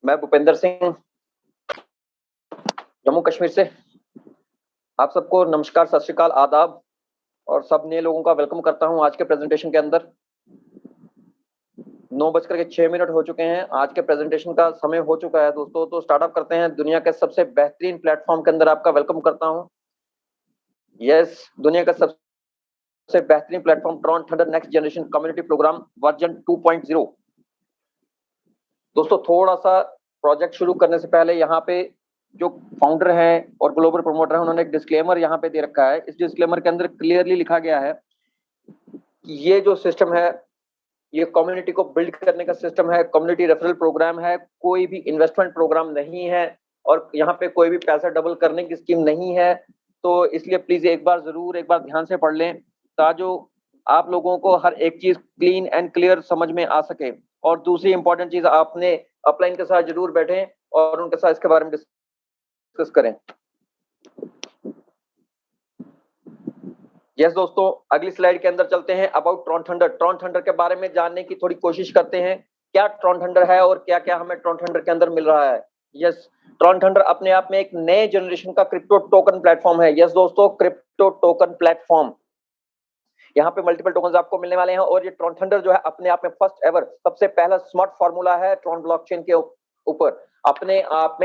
मैं भूपेंद्र सिंह जम्मू कश्मीर से आप सबको नमस्कार, सत श्री अकाल, आदाब और सब नए लोगों का वेलकम करता हूं आज के प्रेजेंटेशन के अंदर। 9:06 हो चुके हैं। आज के प्रेजेंटेशन का समय हो चुका है दोस्तों, तो स्टार्टअप करते हैं। दुनिया के सबसे बेहतरीन प्लेटफॉर्म के अंदर आपका वेलकम करता हूं। यस, दुनिया का सबसे बेहतरीन platform Tron Thunder next generation community program version 2.0। दोस्तों, थोड़ा सा प्रोजेक्ट शुरू करने से पहले यहाँ पे जो फाउंडर हैं और ग्लोबल प्रमोटर हैं, उन्होंने एक डिस्क्लेमर यहाँ पे दे रखा है। इस डिस्क्लेमर के अंदर क्लियरली लिखा गया है कि ये जो सिस्टम है, ये कम्युनिटी को बिल्ड करने का सिस्टम है, कम्युनिटी रेफरल प्रोग्राम है, कोई भी इन्वेस्टमेंट प्रोग्राम नहीं है और यहाँ पे कोई भी पैसा डबल करने की स्कीम नहीं है। तो इसलिए प्लीज एक बार ध्यान से पढ़ लें, ताकि आप लोगों को हर एक चीज क्लीन एंड क्लियर समझ में आ सके। और दूसरी इंपॉर्टेंट चीज, आपने अपलाइन के साथ जरूर बैठें और उनके साथ इसके बारे में डिस्कस करें। यस दोस्तों, अगली स्लाइड के अंदर चलते हैं। About Tron thunder. Tron thunder के बारे में जानने की थोड़ी कोशिश करते हैं। क्या ट्रॉन थंडर है और क्या क्या हमें ट्रॉन थंडर के अंदर मिल रहा है। यस, ट्रॉन थंडर अपने आप में एक नए जनरेशन का क्रिप्टो टोकन प्लेटफॉर्म है। यस दोस्तों, क्रिप्टो टोकन प्लेटफॉर्म। यहाँ पे मल्टीपल टोकन्स आपको मिलने वाले हैं और ये ट्रॉन थंडर जो है अपने आप में फर्स्ट एवर सबसे पहला स्मार्ट फार्मूला है ट्रॉन ब्लॉकचेन के ऊपर। अपने आप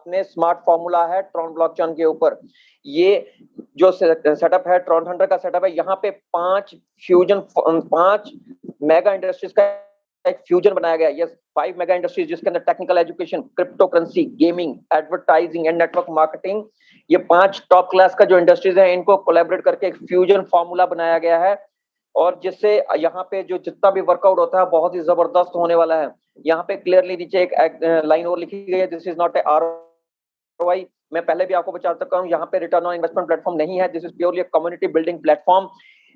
में स्मार्ट फार्मूला है ट्रॉन ब्लॉकचेन के ऊपर। ये जो सेटअप है, ट्रॉन थंडर का सेटअप है, यहाँ पे 5 मेगा इंडस्ट्रीज का एक फ्यूजन बनाया गया है। यस, 5 मेगा इंडस्ट्रीज जिसके अंदर technical education, crypto currency, gaming, advertising and network marketing, ये 5 टॉप क्लास का जो इंडस्ट्रीज है, इनको कोलैबोरेट करके एक फ्यूजन फार्मूला बनाया गया है। और जिससे यहाँ पे जो जितना भी वर्कआउट होता है बहुत ही जबरदस्त होने वाला है। यहाँ पे क्लियरली नीचे एक लाइन और लिखी गई है, this is not a ROI। मैं पहले भी आपको बता चुका हूँ, यहाँ पे रिटर्न ऑन इन्वेस्टमेंट प्लेटफॉर्म नहीं है, this is purely community building platform.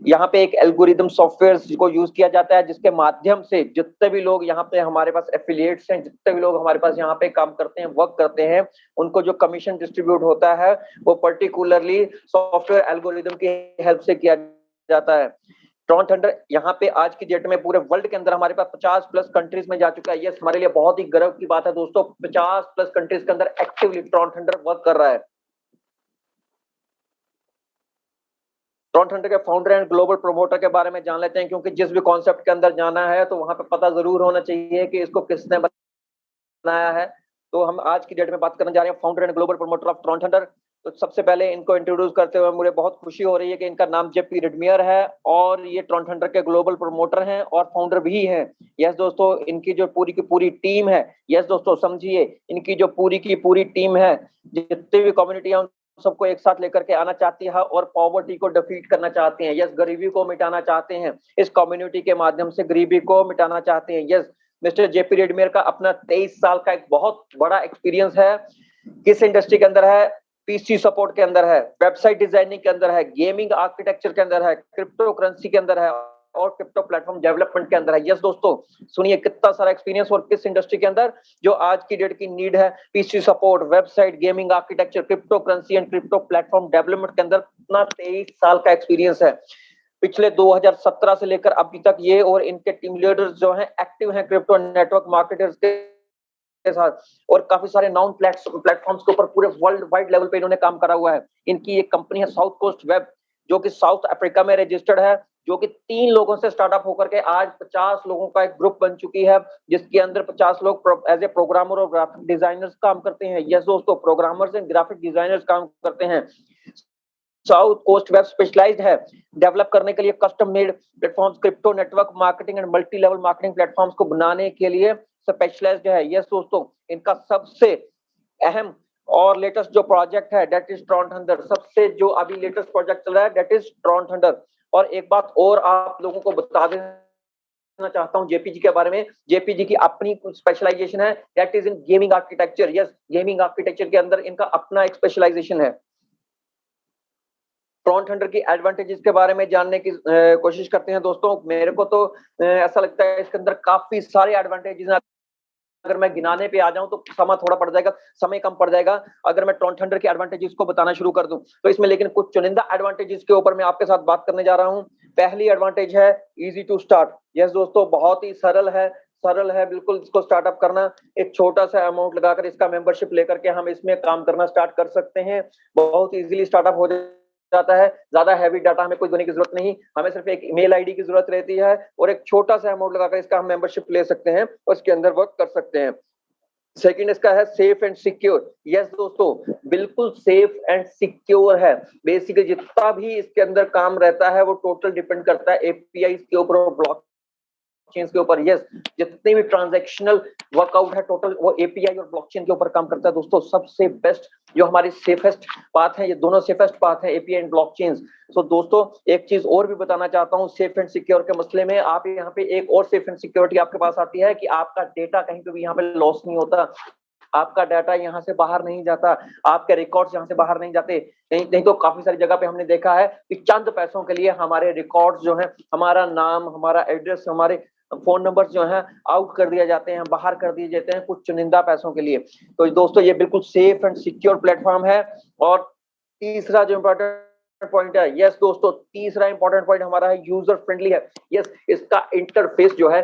यहाँ पे एक एल्गोरिदम सॉफ्टवेयर को यूज किया जाता है, जिसके माध्यम से जितने भी लोग यहाँ पे हमारे पास एफिलिएट्स हैं, जितने भी लोग हमारे पास यहाँ पे काम करते हैं, वर्क करते हैं, उनको जो कमीशन डिस्ट्रीब्यूट होता है वो पर्टिकुलरली सॉफ्टवेयर एल्गोरिदम की हेल्प से किया जाता है। ट्रॉन थंडर यहाँ पे आज की डेट में पूरे वर्ल्ड के अंदर हमारे पास 50+ कंट्रीज में जा चुका है। ये हमारे लिए बहुत ही गर्व की बात है दोस्तों। 50+ कंट्रीज के अंदर एक्टिवली ट्रॉन थंडर वर्क कर रहा है। ट्रॉन थंडर के फाउंडर एंड ग्लोबल प्रमोटर के बारे में जान लेते हैं, क्योंकि जिस भी कॉन्सेप्ट के अंदर जाना है तो वहां पे पता जरूर होना चाहिए कि इसको किसने बनाया है। तो हम आज की डेट में बात करने जा रहे हैं founder and global promoter of Tron thunder. तो सबसे पहले इनको इंट्रोड्यूस करते हुए मुझे बहुत खुशी हो रही है कि इनका नाम जेपी रिडमियर है और ये ट्रॉन थंडर के ग्लोबल प्रमोटर हैं और फाउंडर भी हैं। यस दोस्तों, इनकी जो पूरी की पूरी टीम है, यस दोस्तों समझिए, इनकी जो पूरी की पूरी टीम है, जितनी भी कम्युनिटी है सबको एक साथ लेकर के आना चाहती है और पॉवर्टी को डिफीट करना चाहते हैं। यस, गरीबी को मिटाना चाहते हैं, इस कम्युनिटी के माध्यम से गरीबी को मिटाना चाहते हैं। यस, मिस्टर जेपी रिडमियर का अपना 23 साल का एक बहुत बड़ा एक्सपीरियंस है। किस इंडस्ट्री के अंदर है? पीसी सपोर्ट के अंदर है, वेबसाइट डिजाइनिंग के अंदर है, गेमिंग आर्किटेक्चर के अंदर है, क्रिप्टो करेंसी के अंदर है और क्रिप्टो प्लेटफॉर्म डेवलपमेंट के अंदर है। यस दोस्तों, सुनिए कितना सारा एक्सपीरियंस और किस इंडस्ट्री के अंदर, जो आज की डेट की नीड है। PC support, website, gaming architecture, crypto currency and crypto platform development के अंदर इतना 23 साल का एक्सपीरियंस है। पिछले 2017 से लेकर अभी तक ये और इनके टीम लीडर्स जो हैं एक्टिव हैं क्रिप्टो नेटवर्क मार्केटर्स के साथ और काफी सारे नॉन प्लेटफॉर्म्स के ऊपर पूरे वर्ल्ड वाइड लेवल पे इन्होंने काम करा हुआ है। इनकी एक कंपनी है साउथ कोस्ट वेब, जो कि साउथ अफ्रीका में रजिस्टर्ड है, जो कि 3 लोगों से स्टार्टअप होकर के आज 50 लोगों का एक ग्रुप बन चुकी है, जिसके अंदर 50 लोग एज ए प्रोग्रामर और ग्राफिक डिजाइनर्स काम करते हैं। यस दोस्तों, प्रोग्रामर्स एंड ग्राफिक डिजाइनर्स काम करते हैं। साउथ कोस्ट वेब स्पेशलाइज्ड है डेवलप करने के लिए custom made platforms, crypto network marketing and multi level marketing platforms को बनाने के लिए स्पेशलाइज्ड है। यस दोस्तों, इनका सबसे अहम और लेटेस्ट जो प्रोजेक्ट है दैट इज ट्रॉन थंडर। सबसे जो अभी लेटेस्ट प्रोजेक्ट चल रहा है दैट इज ट्रॉन थंडर। और एक बात और आप लोगों को बता देना चाहता हूं जेपीजी के बारे में। जेपीजी की अपनी कुछ स्पेशलाइजेशन है that is in gaming architecture. Yes, gaming architecture के अंदर इनका अपना एक स्पेशलाइजेशन है। ट्रॉन थंडर की एडवांटेजेस के बारे में जानने की कोशिश करते हैं दोस्तों। मेरे को तो ऐसा लगता है इसके अंदर काफी सारे एडवांटेजेस हैं। अगर मैं गिनाने पे आ जाऊं तो समय कम पड़ जाएगा अगर मैं ट्रॉन थंडर के एडवांटेजेस को बताना शुरू कर दूं तो इसमें, लेकिन कुछ चुनिंदा एडवांटेजेस के ऊपर मैं आपके साथ बात करने जा रहा हूं। पहली एडवांटेज है इजी टू स्टार्ट। यस दोस्तों, बहुत ही सरल है, सरल है बिल्कुल इसको स्टार्टअप करना। एक छोटा सा अमाउंट लगाकर इसका मेंबरशिप लेकर के हम इसमें काम करना स्टार्ट कर सकते हैं। बहुत इजीली स्टार्टअप हो जाता है। ज्यादा हैवी डाटा हमें कोई देने की जरूरत नहीं, हमें सिर्फ एक ईमेल आईडी की जरूरत रहती है और एक छोटा सा अमाउंट लगाकर इसका हम मेंबरशिप ले सकते हैं और इसके अंदर वर्क कर सकते हैं। सेकंड इसका है सेफ एंड सिक्योर। यस दोस्तों, बिल्कुल सेफ एंड सिक्योर है। बेसिकली जितना भी इसके अंदर काम रहता है वो टोटल डिपेंड करता है एपीआई के ऊपर और ब्लॉक चेन्स के ऊपर। यस, जितने भी ट्रांजैक्शनल वर्कआउट है टोटल वो एपीआई और ब्लॉकचेन के ऊपर काम करता है दोस्तों। सबसे बेस्ट जो हमारी सेफेस्ट पाथ है, ये दोनों सेफेस्ट पाथ है, एपीआई एंड ब्लॉकचेन। सो दोस्तों एक चीज और भी बताना चाहता हूँ सेफ एंड सिक्योर के मसले में। आप यहाँ पे एक और सेफ एंड सिक्योरिटी आपके पास आती है कि आपका डेटा कहीं पे भी यहाँ पे लॉस नहीं होता, आपका डाटा यहाँ से बाहर नहीं जाता, आपके रिकॉर्ड्स यहाँ से बाहर नहीं जाते। नहीं तो काफी सारी जगह पे हमने देखा है कि चंद पैसों के लिए हमारे रिकॉर्ड्स जो है, हमारा नाम, हमारा एड्रेस, हमारे फोन नंबर जो है आउट कर दिए जाते हैं, बाहर कर दिए जाते हैं कुछ चुनिंदा पैसों के लिए। तो दोस्तों ये बिल्कुल सेफ एंड सिक्योर प्लेटफॉर्म है। और तीसरा जो इम्पोर्टेंट पॉइंट है, यस दोस्तों, तीसरा इंपॉर्टेंट पॉइंट हमारा है यूजर फ्रेंडली है। यस, इसका इंटरफेस जो है,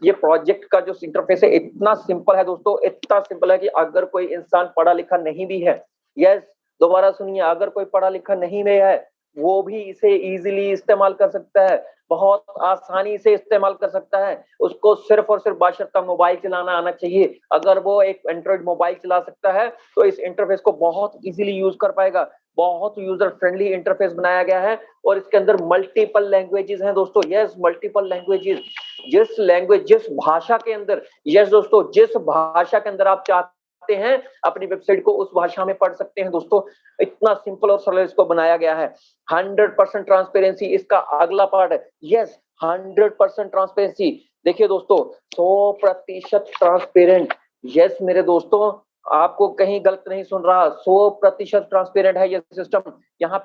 ये प्रोजेक्ट का जो इंटरफेस है इतना सिंपल है दोस्तों, इतना सिंपल है कि अगर कोई इंसान पढ़ा लिखा नहीं भी है, यस दोबारा सुनिए, अगर कोई पढ़ा लिखा नहीं भी है वो भी इसे इजीली इस्तेमाल कर सकता है, बहुत आसानी से इस्तेमाल कर सकता है। उसको सिर्फ और सिर्फ बाशर्ता मोबाइल चलाना आना चाहिए। अगर वो एक एंड्रॉइड मोबाइल चला सकता है तो इस इंटरफेस को बहुत इजीली यूज कर पाएगा। बहुत यूजर फ्रेंडली इंटरफेस बनाया गया है और इसके अंदर मल्टीपल लैंग्वेजेस हैं दोस्तों। यस, मल्टीपल लैंग्वेजेस, जिस भाषा के अंदर, यस दोस्तों, जिस भाषा के अंदर आप चाहते हैं अपनी वेबसाइट को उस भाषा में पढ़ सकते हैं दोस्तों। इतना सिंपल और सरल इसको बनाया गया है। 100% ट्रांसपेरेंसी इसका अगला पार्ट है। Yes, 100% transparency. देखिए दोस्तों, 100% ट्रांसपेरेंट। यस मेरे दोस्तों, आपको कहीं गलत नहीं सुन रहा, 100% ट्रांसपेरेंट है ये सिस्टम। यहाँ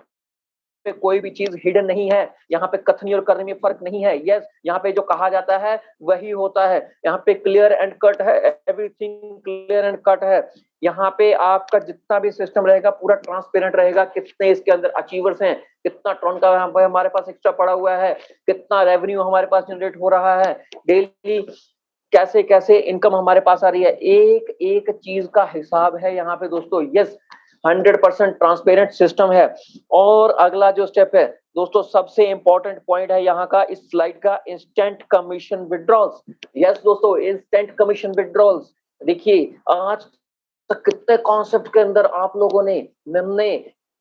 पे कोई भी चीज हिडन नहीं है, यहाँ पे कथनी और करनी में फर्क नहीं है। यस, यहाँ पे जो कहा जाता है वही होता है। यहाँ पे क्लियर एंड कट है, एवरीथिंग क्लियर एंड कट है। यहाँ पे आपका जितना भी सिस्टम रहेगा पूरा ट्रांसपेरेंट रहेगा। कितने इसके अंदर अचीवर्स हैं, कितना ट्रॉन का हमारे पास एक्स्ट्रा पड़ा हुआ है, कितना रेवेन्यू हमारे पास जनरेट हो रहा है डेली, कैसे कैसे इनकम हमारे पास आ रही है, एक एक चीज का हिसाब है यहाँ पे दोस्तों। यस, 100% ट्रांसपेरेंट सिस्टम है। और अगला जो स्टेप है दोस्तों, सबसे इंपॉर्टेंट पॉइंट है यहाँ का इस स्लाइड का, इंस्टेंट कमीशन विड्रॉल्स। यस दोस्तों, इंस्टेंट कमीशन विड्रॉल्स। देखिए आज तक कितने कॉन्सेप्ट के अंदर आप लोगों ने, मैंने,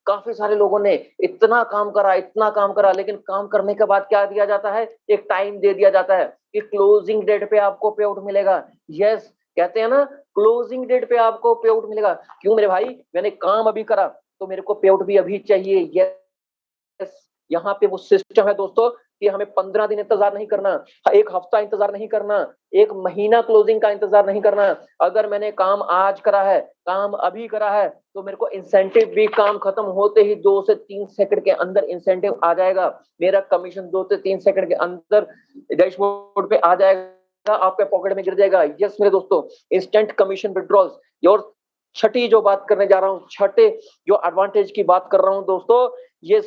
काफी सारे लोगों ने इतना काम करा, लेकिन काम करने के बाद क्या दिया जाता है, एक टाइम दे दिया जाता है कि क्लोजिंग डेट पे आपको पे आउट मिलेगा। यस, कहते हैं ना क्लोजिंग डेट पे आपको पे आउट मिलेगा। क्यों मेरे भाई, मैंने काम अभी करा तो मेरे को पे आउट भी अभी चाहिए। यस, यहाँ पे वो सिस्टम है दोस्तों कि हमें 15 दिन इंतजार नहीं करना, एक हफ्ता इंतजार नहीं करना, एक महीना क्लोजिंग का इंतजार नहीं करना। अगर मैंने काम आज करा है, काम अभी करा है, तो मेरे को इंसेंटिव भी काम खत्म होते ही 2 से 3 सेकंड के अंदर इंसेंटिव आ जाएगा। मेरा कमीशन 2 से 3 सेकंड के अंदर डैशबोर्ड पे आ जाएगा, आपके पॉकेट में गिर जाएगा। यस मेरे दोस्तों, इंस्टेंट कमीशन विड्रॉल्स। और छठी जो बात करने जा रहा हूँ, छठे जो एडवांटेज की बात कर रहा हूँ दोस्तों, ये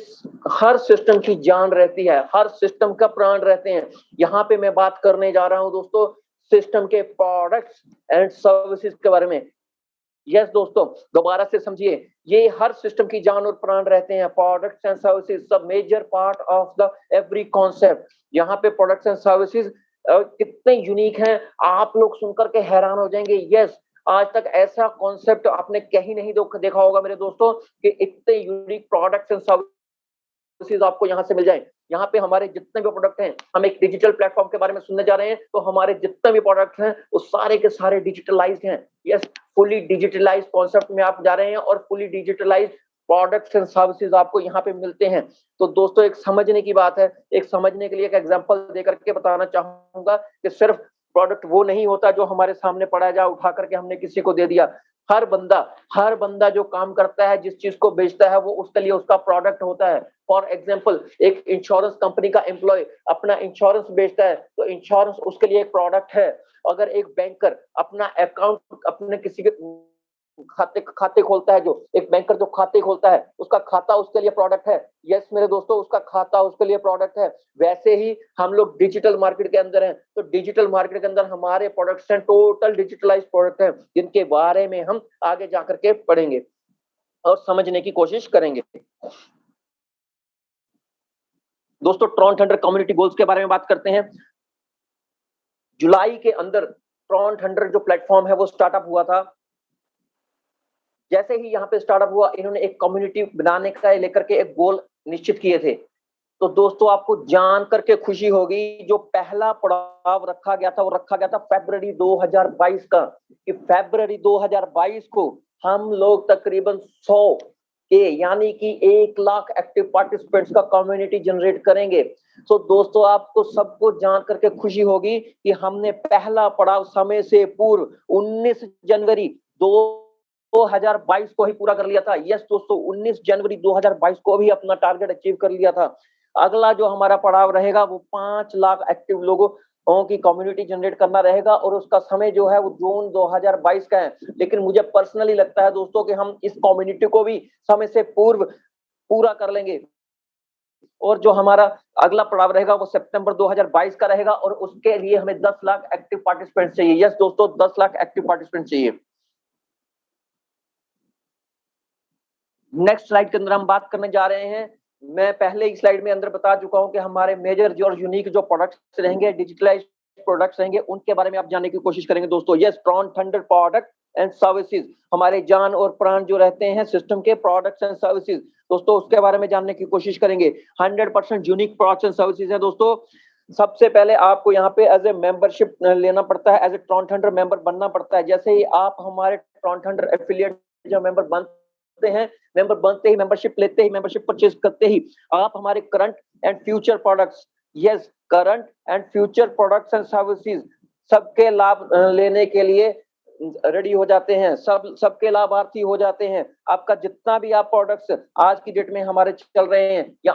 हर सिस्टम की जान रहती है, हर सिस्टम का प्राण रहते हैं। यहाँ पे मैं बात करने जा रहा हूँ दोस्तों सिस्टम के प्रोडक्ट्स एंड सर्विसेज के बारे में। यस दोस्तों, दोबारा से समझिए, ये हर सिस्टम की जान और प्राण रहते हैं। प्रोडक्ट्स एंड सर्विसेज सब major part of the every concept. यहाँ पे प्रोडक्ट्स एंड सर्विसेज कितने यूनिक हैं, आप लोग सुनकर के हैरान हो जाएंगे। यस, आज तक ऐसा कॉन्सेप्ट आपने कहीं नहीं देखा होगा मेरे दोस्तों कि इतने यूनिक प्रोडक्ट्स एंड सर्विसेज आपको यहाँ से मिल जाए। यहाँ पे हमारे जितने भी प्रोडक्ट हैं, हम एक डिजिटल प्लेटफॉर्म के बारे में सुनने जा रहे हैं, तो हमारे जितने भी प्रोडक्ट हैं वो सारे के सारे डिजिटलाइज्ड हैं। यस, फुली डिजिटलाइज्ड कॉन्सेप्ट में आप जा रहे हैं और fully digitalised products and services आपको यहाँ पे मिलते हैं। तो दोस्तों एक समझने की बात है, एक समझने के लिए एक एग्जांपल देकर के बताना चाहूंगा कि सिर्फ प्रोडक्ट वो नहीं होता जो हमारे सामने पड़ा जा उठा करके हमने किसी को दे दिया। हर बंदा जो काम करता है, जिस चीज को बेचता है, वो उसके लिए उसका प्रोडक्ट होता है। फॉर एग्जाम्पल, एक इंश्योरेंस कंपनी का एम्प्लॉय अपना इंश्योरेंस बेचता है तो इंश्योरेंस उसके लिए एक प्रोडक्ट है। अगर एक बैंकर अपना अकाउंट अपने किसी के खाते खोलता है, जो एक बैंकर जो खाते खोलता है उसका खाता उसके लिए प्रोडक्ट है। यस मेरे दोस्तों, उसका खाता उसके लिए प्रोडक्ट है। वैसे ही हम लोग डिजिटल मार्केट के अंदर हैं, तो डिजिटल मार्केट के अंदर हमारे प्रोडक्ट्स हैं, टोटल डिजिटलाइज प्रोडक्ट हैं, जिनके बारे में हम आगे जाकर के पढ़ेंगे और समझने की कोशिश करेंगे। दोस्तों ट्रॉन थंडर कम्युनिटी गोल्स के बारे में बात करते हैं। जुलाई के अंदर ट्रॉन थंडर जो प्लेटफॉर्म है वो स्टार्टअप हुआ था। जैसे ही यहाँ पे स्टार्टअप हुआ, इन्होंने एक कम्युनिटी बनाने का लेकर के एक गोल निश्चित किए थे। तो दोस्तों आपको जान करके खुशी होगी, जो पहला पड़ाव रखा गया था वो रखा गया था फरवरी 2022 का, कि फरवरी 2022 को हम लोग तकरीबन 100 के यानी कि 1 लाख एक्टिव पार्टिसिपेंट्स का कम्युनिटी जनरेट करेंगे। तो दोस्तों आपको सबको जान करके खुशी होगी कि हमने पहला पड़ाव समय से पूर्व 19 जनवरी 2022 को ही पूरा कर लिया था। यस दोस्तों, 19 जनवरी 2022 को भी अपना टारगेट अचीव कर लिया था। अगला जो हमारा पड़ाव रहेगा वो 5 लाख एक्टिव लोगों की कम्युनिटी जनरेट करना रहेगा, और उसका समय जो है वो जून 2022 का है। लेकिन मुझे पर्सनली लगता है दोस्तों कि हम इस कम्युनिटी को भी समय से पूर्व पूरा कर लेंगे, और जो हमारा अगला पड़ाव रहेगा वो सितंबर 2022 का रहेगा, और उसके लिए हमें 10 लाख एक्टिव पार्टिसिपेंट चाहिए। यस दोस्तों, 10 लाख एक्टिव पार्टिसिपेंट चाहिए। नेक्स्ट स्लाइड के अंदर हम बात करने जा रहे हैं। मैं पहले ही स्लाइड में अंदर बता चुका हूं कि हमारे मेजर जो और यूनिक जो प्रोडक्ट्स रहेंगे, डिजिटलाइज्ड प्रोडक्ट्स रहेंगे, उनके बारे में आप जानने की कोशिश करेंगे दोस्तों। Yes, Tron thunder product and services, हमारे जान और प्राण जो रहते हैं सिस्टम के प्रोडक्ट्स एंड सर्विसेज, दोस्तों उसके बारे में जानने की कोशिश करेंगे। 100% यूनिक प्रोडक्ट्स एंड सर्विसेज है दोस्तों। सबसे पहले आपको यहाँ पे एज ए मेंबरशिप लेना पड़ता है, as a Tron Thunder member बनना पड़ता है। जैसे ही आप हमारे ट्रॉन थंडर एफिलिएट जो मेंबर बनते हैं, मेंबर बनते ही, मेंबरशिप लेते ही, मेंबरशिप परचेज करते ही आप हमारे current and future products, yes current and future products and services सबके लाभ लेने के लिए रेडी हो जाते हैं, सबके लाभार्थी हो जाते हैं। आपका जितना भी आप प्रोडक्ट्स आज की डेट में हमारे चल रहे हैं या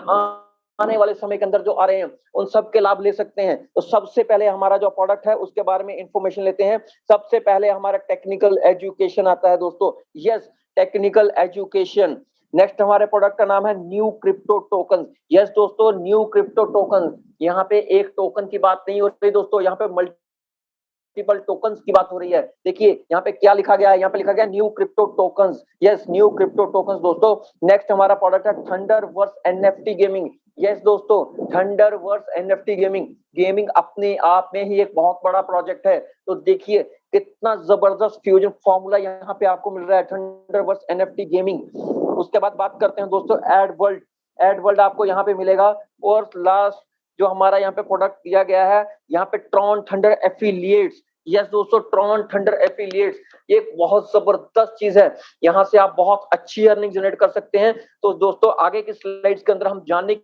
आने वाले समय के अंदर जो आ रहे हैं, उन सब के लाभ ले सकते हैं। तो सबसे पहले हमारा जो प्रोडक्ट है उसके बारे में इंफॉर्मेशन लेते हैं। सबसे पहले हमारा टेक्निकल एजुकेशन आता है दोस्तों। Yes, technical education. नेक्स्ट हमारे प्रोडक्ट का नाम है न्यू क्रिप्टो टोकन। यस दोस्तों, न्यू क्रिप्टो टोकन। यहाँ पे एक टोकन की बात नहीं हो रही दोस्तों, यहाँ पे मल्टीपल टोकन्स की बात हो रही है। देखिए यहाँ पे क्या लिखा गया है, यहाँ पे लिखा गया new crypto tokens. Yes, new crypto tokens दोस्तों। नेक्स्ट हमारा प्रोडक्ट है थंडरवर्स एनएफटी गेमिंग। यस दोस्तों, थंडरवर्स एनएफटी गेमिंग। गेमिंग अपने आप में ही एक बहुत बड़ा प्रोजेक्ट है। तो देखिए कितना जबरदस्त फ्यूजन फॉर्मूला यहाँ पे आपको मिल रहा है, थंडरवर्स एनएफटी गेमिंग। उसके बाद बात करते हैं दोस्तों एड वर्ल्ड आपको यहाँ पे मिलेगा। और लास्ट जो हमारा यहाँ पे प्रोडक्ट दिया गया है, यहाँ पे ट्रॉन थंडर एफिलिएट्स। यस दोस्तों, ट्रॉन थंडर एफिलिएट्स ये बहुत जबरदस्त चीज है। यहाँ से आप बहुत अच्छी अर्निंग जनरेट कर सकते हैं। तो दोस्तों आगे की स्लाइड्स के अंदर हम जानने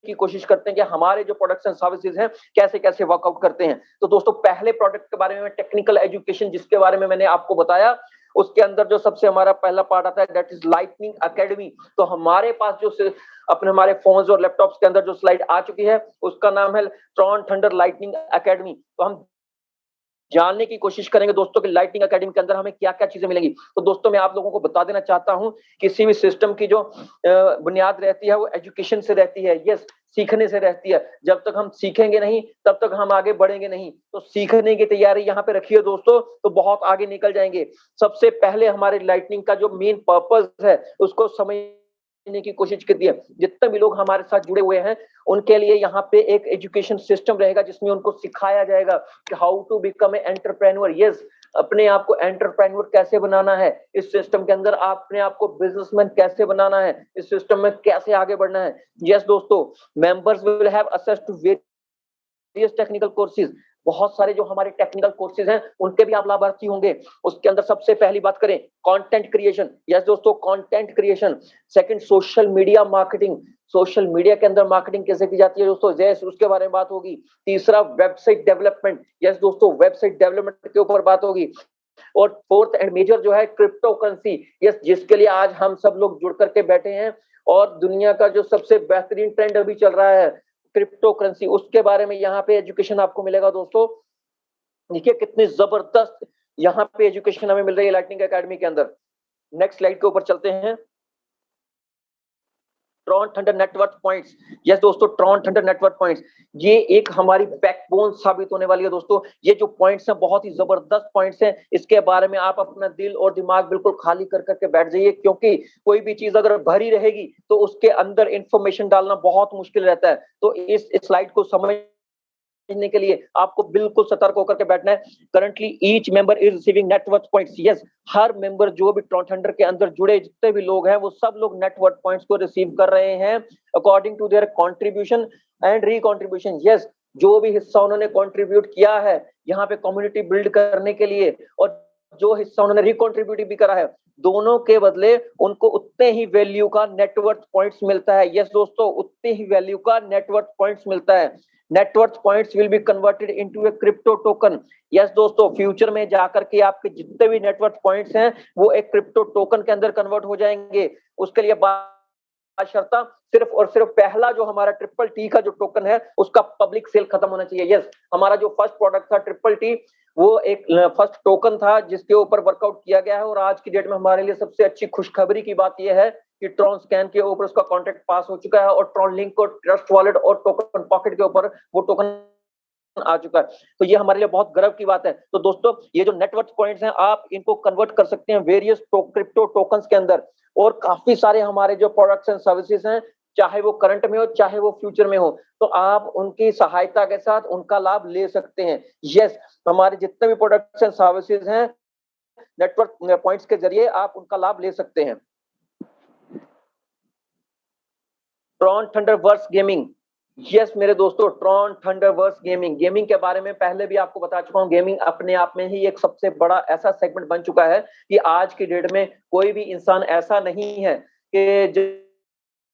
की कोशिश करते हैं कि हमारे जो प्रोडक्ट्स एंड सर्विसेज हैं कैसे कैसे वर्कआउट करते हैं। तो दोस्तों पहले प्रोडक्ट के बारे में टेक्निकल एजुकेशन, जिसके बारे में मैंने आपको बताया, उसके अंदर जो सबसे हमारा पहला पार्ट आता है दैट इज लाइटनिंग एकेडमी। तो हमारे पास जो अपने हमारे फोन्स और लैपटॉप्स के अंदर जो स्लाइड आ चुकी है उसका नाम है ट्रॉन थंडर लाइटनिंग एकेडमी। तो हम जानने की कोशिश करेंगे दोस्तों कि लाइटनिंग एकेडमी के अंदर हमें क्या क्या चीजें मिलेंगी। तो दोस्तों मैं आप लोगों को बता देना चाहता हूं, किसी भी सिस्टम की जो बुनियाद रहती है वो एजुकेशन से रहती है। यस, सीखने से रहती है। जब तक हम सीखेंगे नहीं तब तक हम आगे बढ़ेंगे नहीं। तो सीखने की तैयारी यहाँ पे रखिए दोस्तों, तो बहुत आगे निकल जाएंगे। सबसे पहले हमारे लाइटनिंग का जो मेन पर्पस है उसको समझने की कोशिश करती है। जितने भी लोग हमारे साथ जुड़े हुए हैं उनके लिए यहाँ पे एक एजुकेशन सिस्टम रहेगा जिसमें उनको सिखाया जाएगा कि how to become a entrepreneur. Yes, अपने आप को एंटरप्रेन्योर कैसे बनाना है इस सिस्टम के अंदर, अपने आप को बिजनेसमैन कैसे बनाना है इस सिस्टम में, कैसे आगे बढ़ना है। यस दोस्तों, members will have access to various technical courses. बहुत सारे जो हमारे टेक्निकल कोर्सेज हैं उनके भी आप लाभार्थी होंगे। उसके अंदर सबसे पहली बात करें कंटेंट क्रिएशन। यस दोस्तों, content creation. Second, social media marketing. Social media के अंदर मार्केटिंग कैसे की जाती है दोस्तों, यस उसके बारे में बात होगी। तीसरा, वेबसाइट डेवलपमेंट। यस दोस्तों, वेबसाइट डेवलपमेंट के ऊपर बात होगी। और फोर्थ एंड मेजर जो है क्रिप्टो करेंसी। यस, जिसके लिए आज हम सब लोग जुड़ करके बैठे हैं, और दुनिया का जो सबसे बेहतरीन ट्रेंड अभी चल रहा है क्रिप्टो करेंसी, उसके बारे में यहाँ पे एजुकेशन आपको मिलेगा दोस्तों। देखिए कितनी जबरदस्त यहाँ पे एजुकेशन हमें मिल रही है लाइटनिंग एकेडमी के अंदर। नेक्स्ट स्लाइड के ऊपर चलते हैं। Tron thunder network points, yes दोस्तों, ट्रॉन थंडर नेटवर्क पॉइंट्स ये एक हमारी बैकबोन साबित होने वाली है दोस्तों। ये जो पॉइंट्स हैं बहुत ही जबरदस्त पॉइंट्स हैं, इसके बारे में आप अपना दिल और दिमाग बिल्कुल खाली कर करके बैठ जाइए, क्योंकि कोई भी चीज अगर भरी रहेगी तो उसके अंदर इंफॉर्मेशन डालना बहुत मुश्किल रहता है। तो इस स्लाइड को समझने के लिए आपको बिल्कुल सतर्क होकर के बैठना है। Currently each member is receiving network points, yes, her member जो भी ट्रॉन थंडर के अंदर जुड़े जितने भी लोग हैं वो सब लोग नेटवर्क पॉइंट्स को रिसीव कर रहे हैं according to their contribution and recontribution. Yes, जो भी हिस्सा उन्होंने कंट्रीब्यूट किया है यहाँ पे कम्युनिटी बिल्ड करने के लिए, और जो हिस्सा उन्होंने रिकंट्रीब्यूट भी करा है, दोनों के बदले उनको उतने ही वैल्यू का नेटवर्क पॉइंट्स मिलता है। यस दोस्तों, उतने ही वैल्यू का नेटवर्क पॉइंट्स मिलता है। Network points will be converted into A crypto token. Yes दोस्तों, फ्यूचर में जाकर के आपके जितने भी नेटवर्क पॉइंट्स हैं वो एक क्रिप्टो टोकन के अंदर कन्वर्ट हो जाएंगे। उसके लिए शर्ता सिर्फ और सिर्फ पहला जो हमारा ट्रिपल टी का जो टोकन है उसका पब्लिक सेल खत्म होना चाहिए। यस, हमारा जो फर्स्ट प्रोडक्ट था ट्रिपल टी, वो एक फर्स्ट टोकन था जिसके ऊपर वर्कआउट किया गया है, और आज की डेट में हमारे लिए सबसे अच्छी खुशखबरी की बात यह है कि ट्रॉन स्कैन के ऊपर उसका कॉन्ट्रैक्ट पास हो चुका है, और ट्रॉन लिंक और ट्रस्ट वॉलेट और टोकन पॉकेट के ऊपर वो टोकन आ चुका है। तो ये हमारे लिए बहुत गर्व की बात है। तो दोस्तों, ये जो नेटवर्क पॉइंट्स हैं आप इनको कन्वर्ट कर सकते हैं वेरियस क्रिप्टो टोकन्स के अंदर, और काफी सारे हमारे जो प्रोडक्ट्स एंड सर्विसेज हैं, चाहे वो करंट में हो चाहे वो फ्यूचर में हो, तो आप उनकी सहायता के साथ उनका लाभ ले सकते हैं। यस, हमारे जितने भी प्रोडक्ट्स एंड सर्विसेज हैं नेटवर्क पॉइंट्स के जरिए आप उनका लाभ ले सकते हैं। ट्रॉन थंडरवर्स गेमिंग, यस मेरे दोस्तों, ट्रॉन थंडरवर्स गेमिंग, गेमिंग के बारे में पहले भी आपको बता चुका हूं। गेमिंग अपने आप में ही एक सबसे बड़ा ऐसा सेगमेंट बन चुका है कि आज की डेट में कोई भी इंसान ऐसा नहीं है कि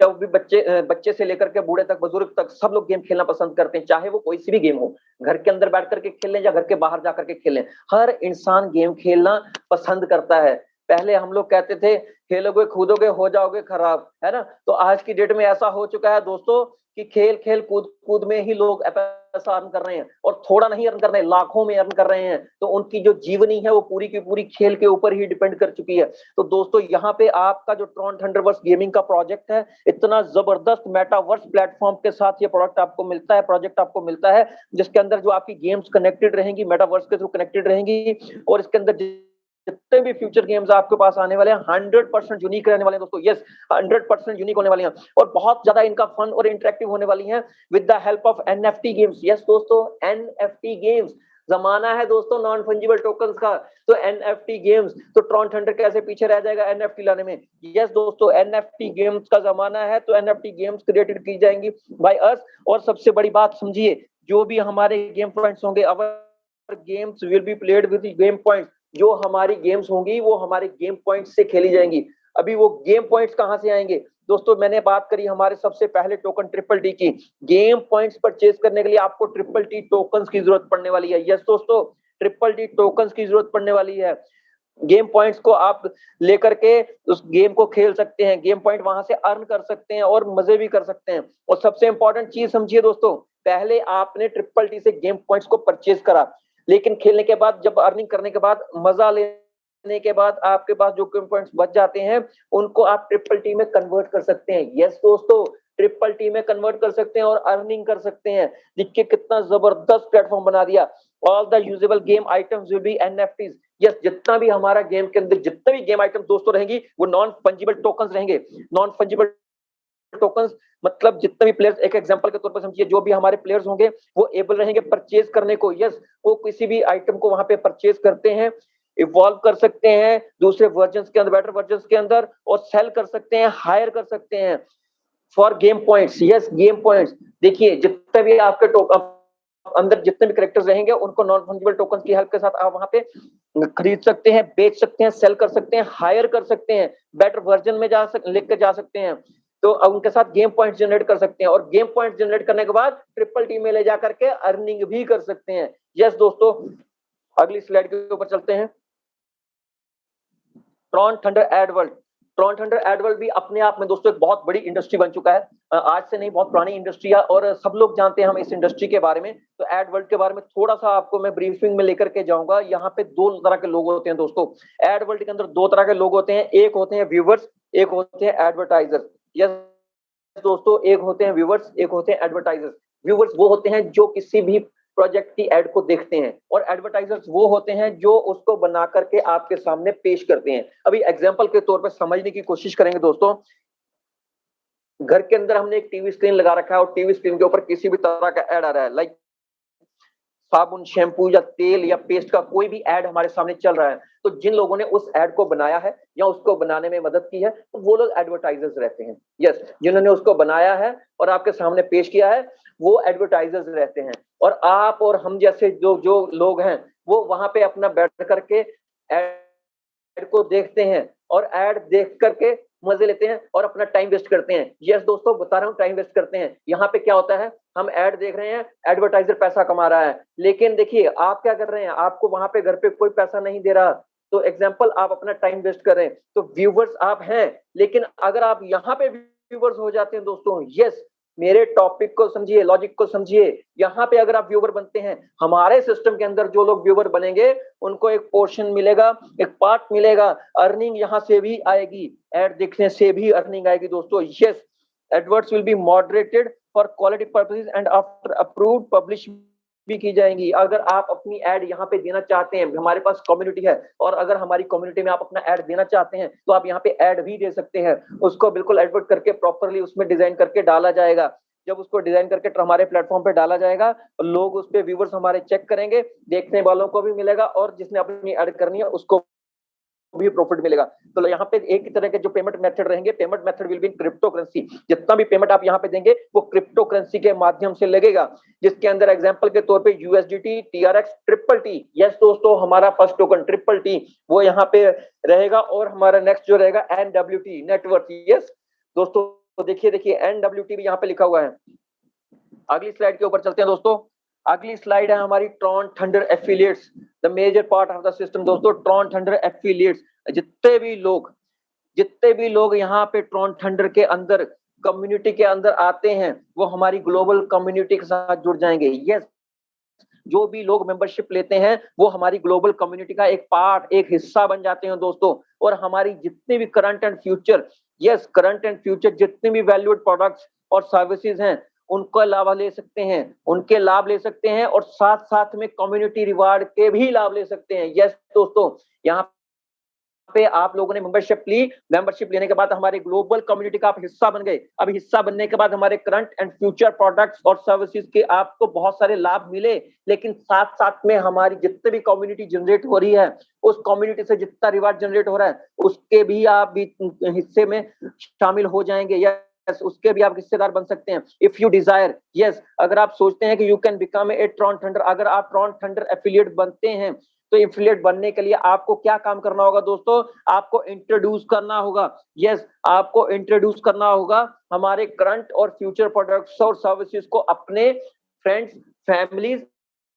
जब भी बच्चे से लेकर के बूढ़े तक, बुजुर्ग तक, सब लोग गेम खेलना पसंद करते हैं, चाहे वो कोई सी भी गेम हो, घर के अंदर बैठ करके खेल लें या घर के बाहर जाकर के खेलें, हर इंसान गेम खेलना पसंद करता है। पहले हम लोग कहते थे खेलोगे कूदोगे हो जाओगे खराब, है ना? तो आज की डेट में ऐसा हो चुका है दोस्तों कि खेल खेल कूद कूद में ही लोग पैसा अर्न कर रहे हैं, और थोड़ा नहीं अर्न कर रहे हैं, लाखों में अर्न कर रहे हैं। तो उनकी जो जीवनी है वो पूरी की पूरी खेल के ऊपर ही डिपेंड कर चुकी है। तो दोस्तों, यहाँ पे आपका जो ट्रॉन थंडरवर्स गेमिंग का प्रोजेक्ट है, इतना जबरदस्त मेटावर्स प्लेटफॉर्म के साथ ये प्रोडक्ट आपको मिलता है, प्रोजेक्ट आपको मिलता है, जिसके अंदर जो आपकी गेम्स कनेक्टेड रहेंगी, मेटावर्स के थ्रू कनेक्टेड रहेंगी, और इसके अंदर जितने भी फ्यूचर गेम्स आपके पास आने वाले हैं 100% यूनिक रहने वाले हैं दोस्तों। यस, 100% यूनिक होने वाली हैं, और बहुत ज्यादा इनका फन और इंटरेक्टिव होने वाली हैं with the help of NFT games. Yes दोस्तों, एनएफटी गेम्स, जमाना है दोस्तों नॉन फंजिबल टोकन्स का, तो एनएफटी गेम्स, तो ट्रॉन थंडर कैसे पीछे रह जाएगा एनएफटी लाने में? यस दोस्तों, एनएफटी गेम्स का जमाना है, तो एनएफटी गेम्स क्रिएटेड की जाएंगी बाय अस। और सबसे बड़ी बात समझिए, जो भी हमारे गेम पॉइंट्स होंगे, our games will be played with game points, जो हमारी गेम्स होंगी वो हमारे गेम पॉइंट्स से खेली जाएंगी। अभी वो गेम पॉइंट्स कहां से आएंगे दोस्तों? मैंने बात करी हमारे सबसे पहले टोकन ट्रिपल टी की। गेम पॉइंट्स परचेज करने के लिए आपको ट्रिपल टी टोकन्स की जरूरत पड़ने वाली है। यस दोस्तों, ट्रिपल टी टोकन्स की जरूरत पड़ने वाली है। गेम पॉइंट्स को आप लेकर के उस गेम को खेल सकते हैं, गेम पॉइंट वहां से अर्न कर सकते हैं और मजे भी कर सकते हैं। और सबसे इंपॉर्टेंट चीज समझिए दोस्तों, पहले आपने ट्रिपल टी से गेम पॉइंट्स को परचेज करा, लेकिन खेलने के बाद, जब अर्निंग करने के बाद, मजा लेने के बाद, आपके पास जो गेम पॉइंट्स बच जाते हैं उनको आप ट्रिपल टी में कन्वर्ट कर सकते हैं। यस दोस्तों, ट्रिपल टी में कन्वर्ट कर सकते हैं और अर्निंग कर सकते हैं। देखिए कितना जबरदस्त प्लेटफॉर्म बना दिया। All the usable game items will be NFTs. Yes, जितना भी हमारा गेम के अंदर जितने भी गेम आइटम दोस्तों रहेंगी वो नॉन फंजिबल टोकन्स रहेंगे। नॉन फंजिबल टोकन्स मतलब जितने भी प्लेयर्स, एक एग्जांपल के तौर पर समझिए, जो भी हमारे प्लेयर्स होंगे वो एबल रहेंगे परचेज करने को। यस, वो किसी भी आइटम को वहां पे परचेज करते हैं, इवॉल्व कर सकते हैं दूसरे वर्जन्स के अंदर, बेटर वर्जन्स के अंदर, और सेल कर सकते हैं, हायर कर सकते हैं for game points. Yes, game points. देखिए जितने भी आपके टोकन अंदर जितने भी कैरेक्टर्स रहेंगे उनको नॉन फंजिबल टोकन की हेल्प के साथ आप वहां पे खरीद सकते हैं, बेच सकते हैं, सेल कर सकते हैं, हायर कर सकते हैं, बेटर वर्जन में लेकर जा सकते हैं। तो उनके साथ गेम पॉइंट जनरेट कर सकते हैं, और गेम पॉइंट जनरेट करने के बाद ट्रिपल टी में ले जाकर के अर्निंग भी कर सकते हैं। यस दोस्तों, अगली स्लाइड के ऊपर चलते हैं। Tron Thunder Ad World, Tron Thunder AdWorld भी अपने आप में दोस्तों एक बहुत बड़ी इंडस्ट्री बन चुका है। आज से नहीं, बहुत पुरानी इंडस्ट्री है और सब लोग जानते हैं हम इस इंडस्ट्री के बारे में। तो एडवर्ल्ड के बारे में थोड़ा-सा आपको मैं ब्रीफिंग में लेकर के जाऊँगा। यहाँ पे 2 तरह के लोग होते हैं दोस्तों। एडवर्ल्ड के अंदर 2 तरह के लोग होते हैं, एक होते हैं व्यूअर्स, एक होते हैं एडवर्टाइज़र। यस दोस्तों, एक होते हैं व्यूअर्स, एक होते हैं एडवर्टाइजर्स। व्यूअर्स वो होते हैं जो किसी भी प्रोजेक्ट की एड को देखते हैं और एडवर्टाइजर्स वो होते हैं जो उसको बना करके आपके सामने पेश करते हैं। अभी एग्जांपल के तौर पे समझने की कोशिश करेंगे दोस्तों। घर के अंदर हमने एक टीवी स्क्रीन लगा रखा है और टीवी स्क्रीन के ऊपर किसी भी तरह का एड आ रहा है, लाइक साबुन, शैम्पू या तेल या पेस्ट का कोई भी एड हमारे सामने चल रहा है। तो जिन लोगों ने उस एड को बनाया है या उसको बनाने में मदद की है, तो वो लोग एडवर्टाइजर्स रहते हैं। यस, जिन्होंने उसको बनाया है और आपके सामने पेश किया है, वो एडवर्टाइजर्स रहते हैं। और आप और हम जैसे जो जो लोग हैं, वो वहां पे अपना बैठ करके एड को देखते हैं और एड देख करके मजे लेते हैं और अपना टाइम वेस्ट करते हैं। यस दोस्तों, बता रहा हूँ, टाइम वेस्ट करते हैं। यहाँ पे क्या होता है, हम एड देख रहे हैं, एडवर्टाइजर पैसा कमा रहा है, लेकिन देखिए आप क्या कर रहे हैं, आपको वहां पे घर पे कोई पैसा नहीं दे रहा। तो एग्जाम्पल, आप अपना टाइम वेस्ट कर रहे हैं। तो व्यूवर्स आप हैं, लेकिन अगर आप यहाँ पे व्यूवर्स हो जाते हैं दोस्तों, यस, मेरे टॉपिक को समझिए, लॉजिक को समझिए। यहाँ पे अगर आप व्यूवर बनते हैं, हमारे सिस्टम के अंदर जो लोग व्यूवर बनेंगे उनको एक पोर्शन मिलेगा, एक पार्ट मिलेगा, अर्निंग यहाँ से भी आएगी, एड देखने से भी अर्निंग आएगी दोस्तों। Yes, AdWords will be moderated for quality purposes and after approved publish भी की जाएंगी। अगर आप अपनी एड यहाँ पे देना चाहते हैं, हमारे पास कम्युनिटी है और अगर हमारी कम्युनिटी में आप अपना एड देना चाहते हैं, तो आप यहाँ पे एड भी दे सकते हैं। उसको बिल्कुल एडवर्ट करके प्रॉपरली उसमें डिजाइन करके डाला जाएगा। जब उसको डिजाइन करके हमारे प्लेटफॉर्म पे डाला जाएगा, तो लोग उस पे व्यूवर्स हमारे चेक करेंगे, देखने वालों को भी मिलेगा और जिसने अपनी एड करनी है उसको भी प्रॉफिट मिलेगा। तो यहाँ पे एक ही तरह के जो पेमेंट मेथड रहेंगे, payment method will be crypto currency. जितना भी पेमेंट आप यहाँ पे देंगे वो क्रिप्टो करेंसी के माध्यम से लगेगा, जिसके अंदर एग्जांपल के तौर पे USDT, TRX, triple T. Yes दोस्तों, हमारा फर्स्ट टोकन ट्रिपल टी वो यहाँ पे रहेगा और हमारा नेक्स्ट जो रहेगा एनडब्ल्यूटी, नेटवर्थ। यस दोस्तों, तो देखिए एनडब्ल्यूटी भी यहाँ पे लिखा हुआ है। अगली स्लाइड के ऊपर चलते हैं दोस्तों। अगली स्लाइड है हमारी Tron Thunder affiliates, the major part of the system. दोस्तों, ट्रॉन थंडर एफिलिएट्स, जितने भी लोग यहाँ पे ट्रॉन थंडर के अंदर कम्युनिटी के अंदर आते हैं, वो हमारी ग्लोबल कम्युनिटी के साथ जुड़ जाएंगे। यस, जो भी लोग मेंबरशिप लेते हैं वो हमारी ग्लोबल कम्युनिटी का एक पार्ट, एक हिस्सा बन जाते हैं दोस्तों। और हमारी जितने भी current and future, yes, current and future जितने भी वैल्यूड प्रोडक्ट्स और सर्विसेज हैं, उनका लाभ ले सकते हैं, उनके लाभ ले सकते हैं और साथ साथ में कम्युनिटी रिवार्ड के भी लाभ ले सकते हैं। यस दोस्तों, यहाँ पे आप लोगों ने मेंबरशिप ली, मेंबरशिप लेने के बाद हमारे ग्लोबल कम्युनिटी का आप हिस्सा बन गए। अब हिस्सा बनने के बाद हमारे करंट एंड फ्यूचर प्रोडक्ट्स और सर्विसेज के आपको बहुत सारे लाभ मिले, लेकिन साथ साथ में हमारी जितने भी कम्युनिटी जनरेट हो रही है, उस कम्युनिटी से जितना रिवार्ड जनरेट हो रहा है, उसके भी आप भी हिस्से में शामिल हो जाएंगे। यस, उसके भी आप हिस्सेदार बन सकते हैं इफ यू डिजायर। यस, अगर आप सोचते हैं कि you can become a Tron thunder, अगर आप ट्रॉन थंडर एफिलिएट बनते हैं, तो एफिलिएट बनने के लिए आपको क्या काम करना होगा दोस्तों, आपको इंट्रोड्यूस करना होगा। यस, आपको इंट्रोड्यूस करना होगा हमारे करंट और फ्यूचर प्रोडक्ट्स और सर्विसेज को अपने friends, families,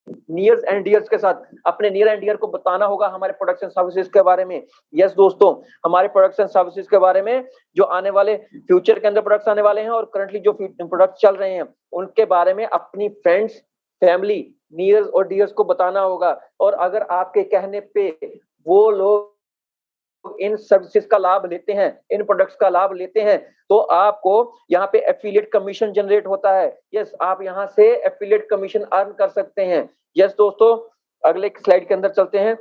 nears and dears के साथ, अपने नियर एंड डियर को बताना होगा हमारे प्रोडक्ट्स एंड सर्विसेज के बारे में। यस दोस्तों, हमारे प्रोडक्ट्स एंड सर्विसेज के बारे में, जो आने वाले फ्यूचर के अंदर प्रोडक्ट्स आने वाले हैं और करंटली जो प्रोडक्ट्स चल रहे हैं, उनके बारे में अपनी फ्रेंड्स, फैमिली, नियर्स और डियर्स को बताना होगा। और अगर आपके कहने पे वो लोग इन सर्विसेज का लाभ लेते हैं, इन प्रोडक्ट्स का लाभ लेते हैं, तो आपको यहाँ पे एफिलिएट कमीशन जनरेट होता है। यस, आप यहाँ से एफिलिएट कमीशन अर्न कर सकते हैं। यस दोस्तों, अगले स्लाइड के अंदर चलते हैं।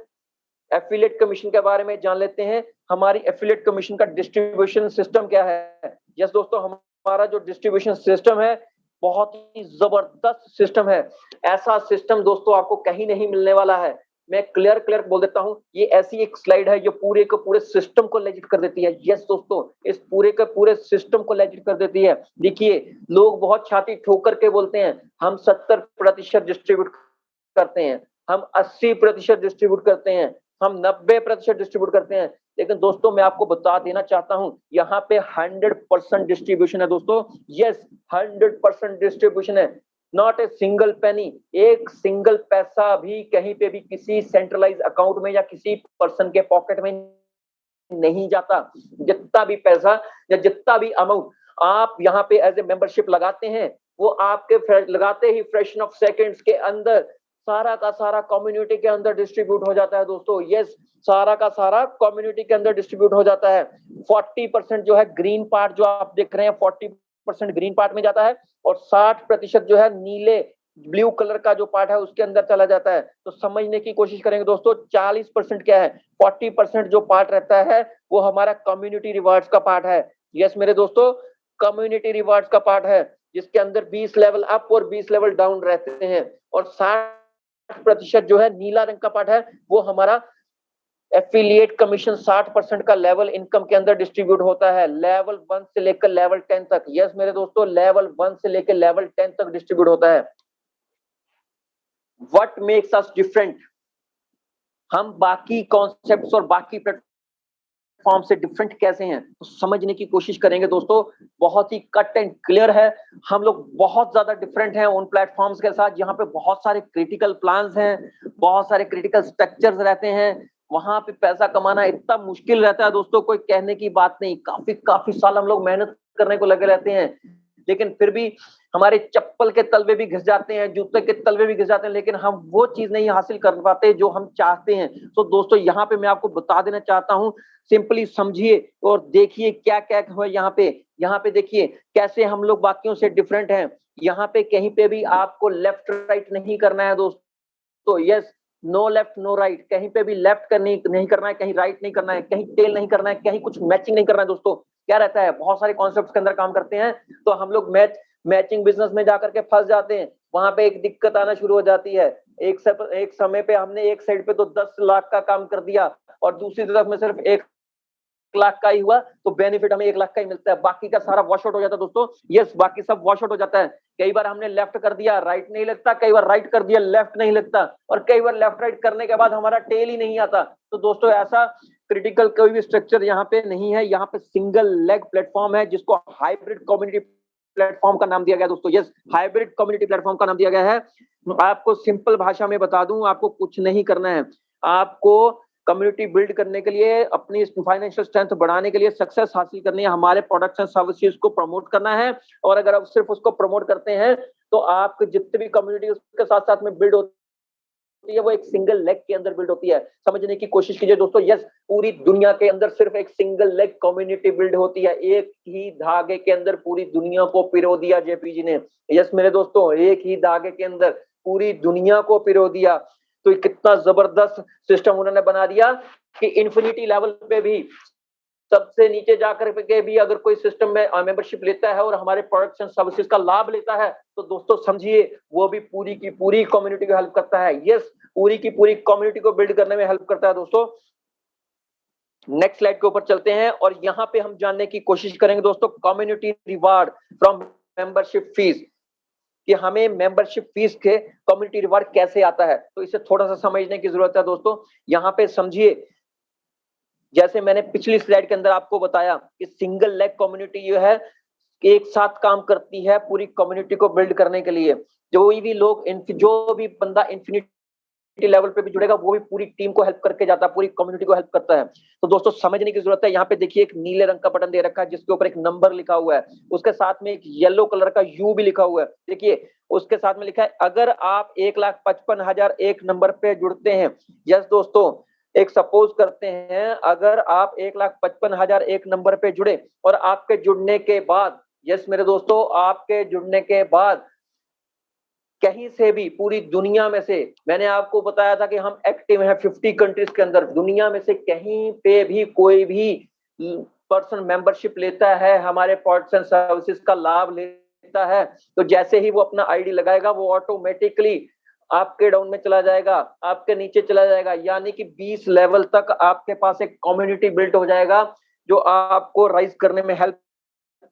एफिलिएट कमीशन के बारे में जान लेते हैं। हमारी एफिलिएट कमीशन का डिस्ट्रीब्यूशन सिस्टम क्या है। यस दोस्तों, हमारा जो डिस्ट्रीब्यूशन सिस्टम है बहुत ही जबरदस्त सिस्टम है। ऐसा सिस्टम दोस्तों आपको कहीं नहीं मिलने वाला है। मैं क्लियर बोल देता हूं, ये ऐसी एक स्लाइड है जो पूरे के पूरे सिस्टम को लेजिट कर देती है। यस दोस्तों, इस पूरे के पूरे सिस्टम को लेजिट कर देती है। देखिए, लोग बहुत छाती ठोक करके बोलते हैं हम 70% डिस्ट्रीब्यूट करते हैं, हम 80% डिस्ट्रीब्यूट करते हैं, हम 90% डिस्ट्रीब्यूट करते हैं। लेकिन दोस्तों, मैं आपको बता देना चाहता हूं, यहाँ पे 100% डिस्ट्रीब्यूशन है दोस्तों। यस, 100% डिस्ट्रीब्यूशन है। नॉट ए सिंगल पेनी, एक सिंगल पैसा भी कहीं पे भी किसी सेंट्रलाइज अकाउंट में या किसी पर्सन के पॉकेट में नहीं जाता। जितना भी पैसा या जितना भी अमाउंट आप यहाँ पे एज ए मेंबरशिप लगाते हैं, वो आपके लगाते ही फ्रैक्शन ऑफ सेकंड्स के अंदर सारा का सारा कम्युनिटी के अंदर डिस्ट्रीब्यूट हो जाता है दोस्तों। यस, सारा का सारा कम्युनिटी के अंदर डिस्ट्रीब्यूट हो जाता है। 40% जो है ग्रीन पार्ट जो आप देख रहे हैं, 40% ग्रीन पार्ट में जाता है और 60% जो है नीले ब्लू कलर का जो पार्ट है उसके अंदर चला जाता है। तो समझने की कोशिश करेंगे दोस्तों, 40% क्या है, 40% जो पार्ट रहता है वो हमारा कम्युनिटी रिवार्ड्स का पार्ट है। यस मेरे दोस्तों, कम्युनिटी रिवार्ड्स का पार्ट है, जिसके अंदर 20 लेवल अप और 20 लेवल डाउन रहते हैं। और 60% जो है नीला रंग का पार्ट है, वो हमारा एफिलिएट कमीशन 60% का लेवल इनकम के अंदर डिस्ट्रीब्यूट होता है, लेवल 1 से लेकर लेवल 10 तक। यस मेरे दोस्तों, लेवल 1 से लेकर लेवल 10 तक डिस्ट्रीब्यूट होता है। व्हाट मेक्स अस डिफरेंट, हम बाकी कॉन्सेप्ट्स और बाकी प्लेटफॉर्म से डिफरेंट कैसे हैं, तो समझने की कोशिश करेंगे दोस्तों। बहुत ही कट एंड क्लियर है, हम लोग बहुत ज्यादा डिफरेंट हैं उन प्लेटफॉर्म्स के साथ। यहाँ पे बहुत सारे क्रिटिकल प्लान्स हैं, बहुत सारे क्रिटिकल स्ट्रक्चर्स रहते हैं। वहां पे पैसा कमाना इतना मुश्किल रहता है दोस्तों, कोई कहने की बात नहीं। काफी काफी साल हम लोग मेहनत करने को लगे रहते हैं, लेकिन फिर भी हमारे चप्पल के तलवे भी घिस जाते हैं, जूते के तलवे भी घिस जाते हैं, लेकिन हम वो चीज नहीं हासिल कर पाते जो हम चाहते हैं। तो दोस्तों यहाँ पे मैं आपको बता देना चाहता हूँ, सिंपली समझिए और देखिए क्या क्या है यहाँ पे। यहाँ पे देखिए कैसे हम लोग बाकियों से डिफरेंट हैं। यहाँ पे कहीं पे भी आपको लेफ्ट राइट नहीं करना है दोस्तों। Yes, no left no right, कहीं पे भी लेफ्ट नहीं करना है, कहीं राइट नहीं करना है, कहीं टेल नहीं करना है, कहीं कुछ मैचिंग नहीं करना है दोस्तों। क्या रहता है, बहुत सारे कॉन्सेप्ट्स के अंदर काम करते हैं तो हम लोग मैचिंग बिजनेस में जाकर के फंस जाते हैं। वहां पे एक दिक्कत आना शुरू हो जाती है। एक समय पे हमने एक साइड पे तो 10 लाख का काम कर दिया और दूसरी तरफ में सिर्फ 1 लाख का ही हुआ, तो बेनिफिट हमें 1 लाख का ही मिलता है, बाकी का सारा वॉश आउट हो जाता है दोस्तों। यस, बाकी सब वॉश आउट हो जाता है। कई बार हमने लेफ्ट कर दिया, राइट नहीं लगता, कई बार राइट कर दिया, लेफ्ट नहीं लगता, और कई बार लेफ्ट राइट करने के बाद हमारा टेल ही नहीं आता। तो दोस्तों ऐसा क्रिटिकल कोई भी स्ट्रक्चर यहाँ पे नहीं है। यहाँ पे सिंगल लेग प्लेटफॉर्म है जिसको हाइब्रिड कम्युनिटी प्लेटफॉर्म का नाम दिया गया दोस्तों। यस, हाइब्रिड कम्युनिटी प्लेटफॉर्म का नाम दिया गया है। आपको सिंपल भाषा में बता दूं, आपको कुछ नहीं करना है। आपको कम्युनिटी बिल्ड करने के लिए, अपनी फाइनेंशियल स्ट्रेंथ बढ़ाने के लिए, सक्सेस हासिल करनी है, हमारे प्रोडक्ट्स एंड सर्विसेज को प्रमोट करना है। और अगर आप सिर्फ उसको प्रमोट करते हैं तो आपके जितने भी कम्युनिटी उसके साथ साथ में बिल्ड होती है वो एक सिंगल लेग के अंदर बिल्ड होती है। समझने की कोशिश कीजिए दोस्तों। यस, पूरी दुनिया के अंदर सिर्फ एक सिंगल लेग कम्युनिटी बिल्ड होती है। एक ही धागे के अंदर पूरी दुनिया को पिरो दिया जेपी जी ने। यस मेरे दोस्तों, एक ही धागे के अंदर पूरी दुनिया को पिरो दिया। तो कितना जबरदस्त सिस्टम उन्होंने बना दिया कि इन्फिनिटी लेवल पे भी, सबसे नीचे जाकर के भी अगर कोई सिस्टम में मेंबरशिप लेता है और हमारे प्रोडक्ट्स एंड सर्विसेज का लाभ लेता है, तो दोस्तों समझिए वो भी पूरी की पूरी कम्युनिटी को हेल्प करता है। यस, पूरी की पूरी कम्युनिटी को बिल्ड करने में हेल्प करता है दोस्तों। नेक्स्ट स्लाइड के ऊपर चलते हैं और यहाँ पे हम जानने की कोशिश करेंगे दोस्तों, community reward from membership fees, कि हमें मेंबरशिप फीस के कम्युनिटी रिवार्ड कैसे आता है। तो इसे थोड़ा सा समझने की जरूरत है दोस्तों। यहाँ पे समझिए, जैसे मैंने पिछली स्लाइड के अंदर आपको बताया कि सिंगल लेग कम्युनिटी जो है एक साथ काम करती है पूरी कम्युनिटी को बिल्ड करने के लिए। जो भी बंदा इन्फिनिटी लेवल पे भी जुड़ेगा वो भी पूरी टीम को हेल्प करके जाता है, पूरी कम्युनिटी को हेल्प करता है। तो दोस्तों समझने की जरूरत है। यहाँ पे देखिए एक नीले रंग का बटन दे रखा है जिसके ऊपर एक नंबर लिखा हुआ है, उसके साथ में एक येलो कलर का यू भी लिखा हुआ है। देखिए उसके साथ में लिखा है अगर आप 1,55,001 नंबर पे जुड़ते हैं। यस दोस्तों, एक सपोज करते हैं अगर आप 1,55,001 नंबर पे जुड़े और आपके जुड़ने के बाद, यस मेरे दोस्तों, आपके जुड़ने के बाद कहीं से भी पूरी दुनिया में से, मैंने आपको बताया था कि हम एक्टिव हैं 50 कंट्रीज के अंदर, दुनिया में से कहीं पे भी कोई भी पर्सन मेंबरशिप लेता है, हमारे प्रोडक्ट्स एंड सर्विसेज का लाभ लेता है, तो जैसे ही वो अपना आईडी लगाएगा वो ऑटोमेटिकली आपके डाउन में चला जाएगा, आपके नीचे चला जाएगा, यानी कि 20 लेवल तक आपके पास एक कम्युनिटी बिल्ड हो जाएगा जो आपको राइज करने में हेल्प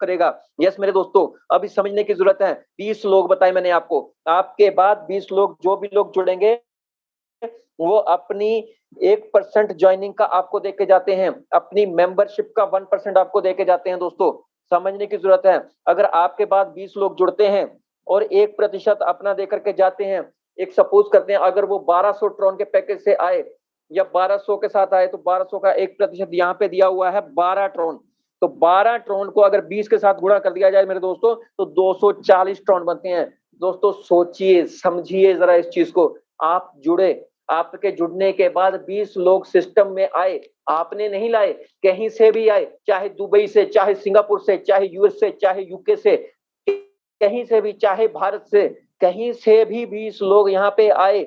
करेगा। यस मेरे दोस्तों, अभी समझने की जरूरत है। 20 लोग बताए मैंने आपको, आपके बाद 20 लोग, जो भी लोग जुड़ेंगे वो अपनी 1% ज्वाइनिंग का आपको देके जाते हैं, अपनी मेंबरशिप का 1% आपको देके जाते हैं। दोस्तों समझने की जरूरत है। अगर आपके बाद 20 लोग जुड़ते हैं और 1% अपना देकर के जाते हैं, एक सपोज करते हैं अगर वो 1200 ट्रॉन के पैकेज से आए या 1200 के साथ आए तो 1200 का 1% यहाँ पे दिया हुआ है 12 ट्रॉन। तो 12 ट्रॉन को अगर 20 के साथ गुणा कर दिया जाए मेरे दोस्तों तो 240 ट्रॉन बनते हैं। दोस्तों सोचिए समझिए जरा इस चीज को। आप जुड़े, आपके जुड़ने के बाद 20 लोग सिस्टम में आए, आपने नहीं लाए, कहीं से भी आए, चाहे दुबई से, चाहे सिंगापुर से, चाहे यूएस से, चाहे यूके से, कहीं से भी, चाहे भारत से, कहीं से भी 20 लोग यहाँ पे आए।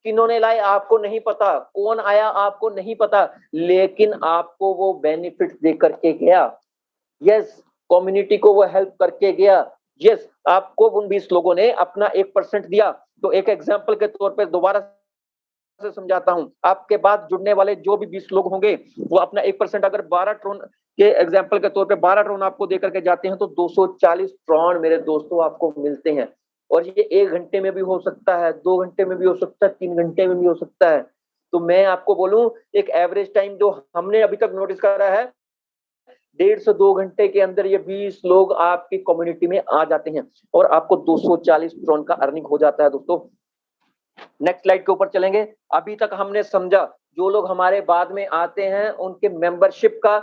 किन्होंने लाए आपको नहीं पता, कौन आया आपको नहीं पता, लेकिन आपको वो बेनिफिट दे करके गया। यस, कम्युनिटी को वो हेल्प करके गया। यस, आपको उन 20 लोगों ने अपना 1% दिया। तो एक एग्जांपल के तौर पे दोबारा से समझाता हूं, आपके बाद जुड़ने वाले जो भी 20 लोग होंगे वो अपना 1% अगर 12 ट्रॉन के एग्जांपल के तौर पे 12 ट्रॉन आपको देकर के जाते हैं तो 240 ट्रॉन मेरे दोस्तों आपको मिलते हैं। और ये 1 घंटे में भी हो सकता है, 2 घंटे में भी हो सकता है, 3 घंटे में भी हो सकता है। तो मैं आपको बोलूं एक एवरेज टाइम जो हमने अभी तक नोटिस करा है 1.5 से 2 घंटे के अंदर ये 20 लोग आपकी कम्युनिटी में आ जाते हैं और आपको 240 ट्रॉन का अर्निंग हो जाता है दोस्तों। नेक्स्ट स्लाइड के ऊपर चलेंगे। अभी तक हमने समझा जो लोग हमारे बाद में आते हैं उनके मेंबरशिप का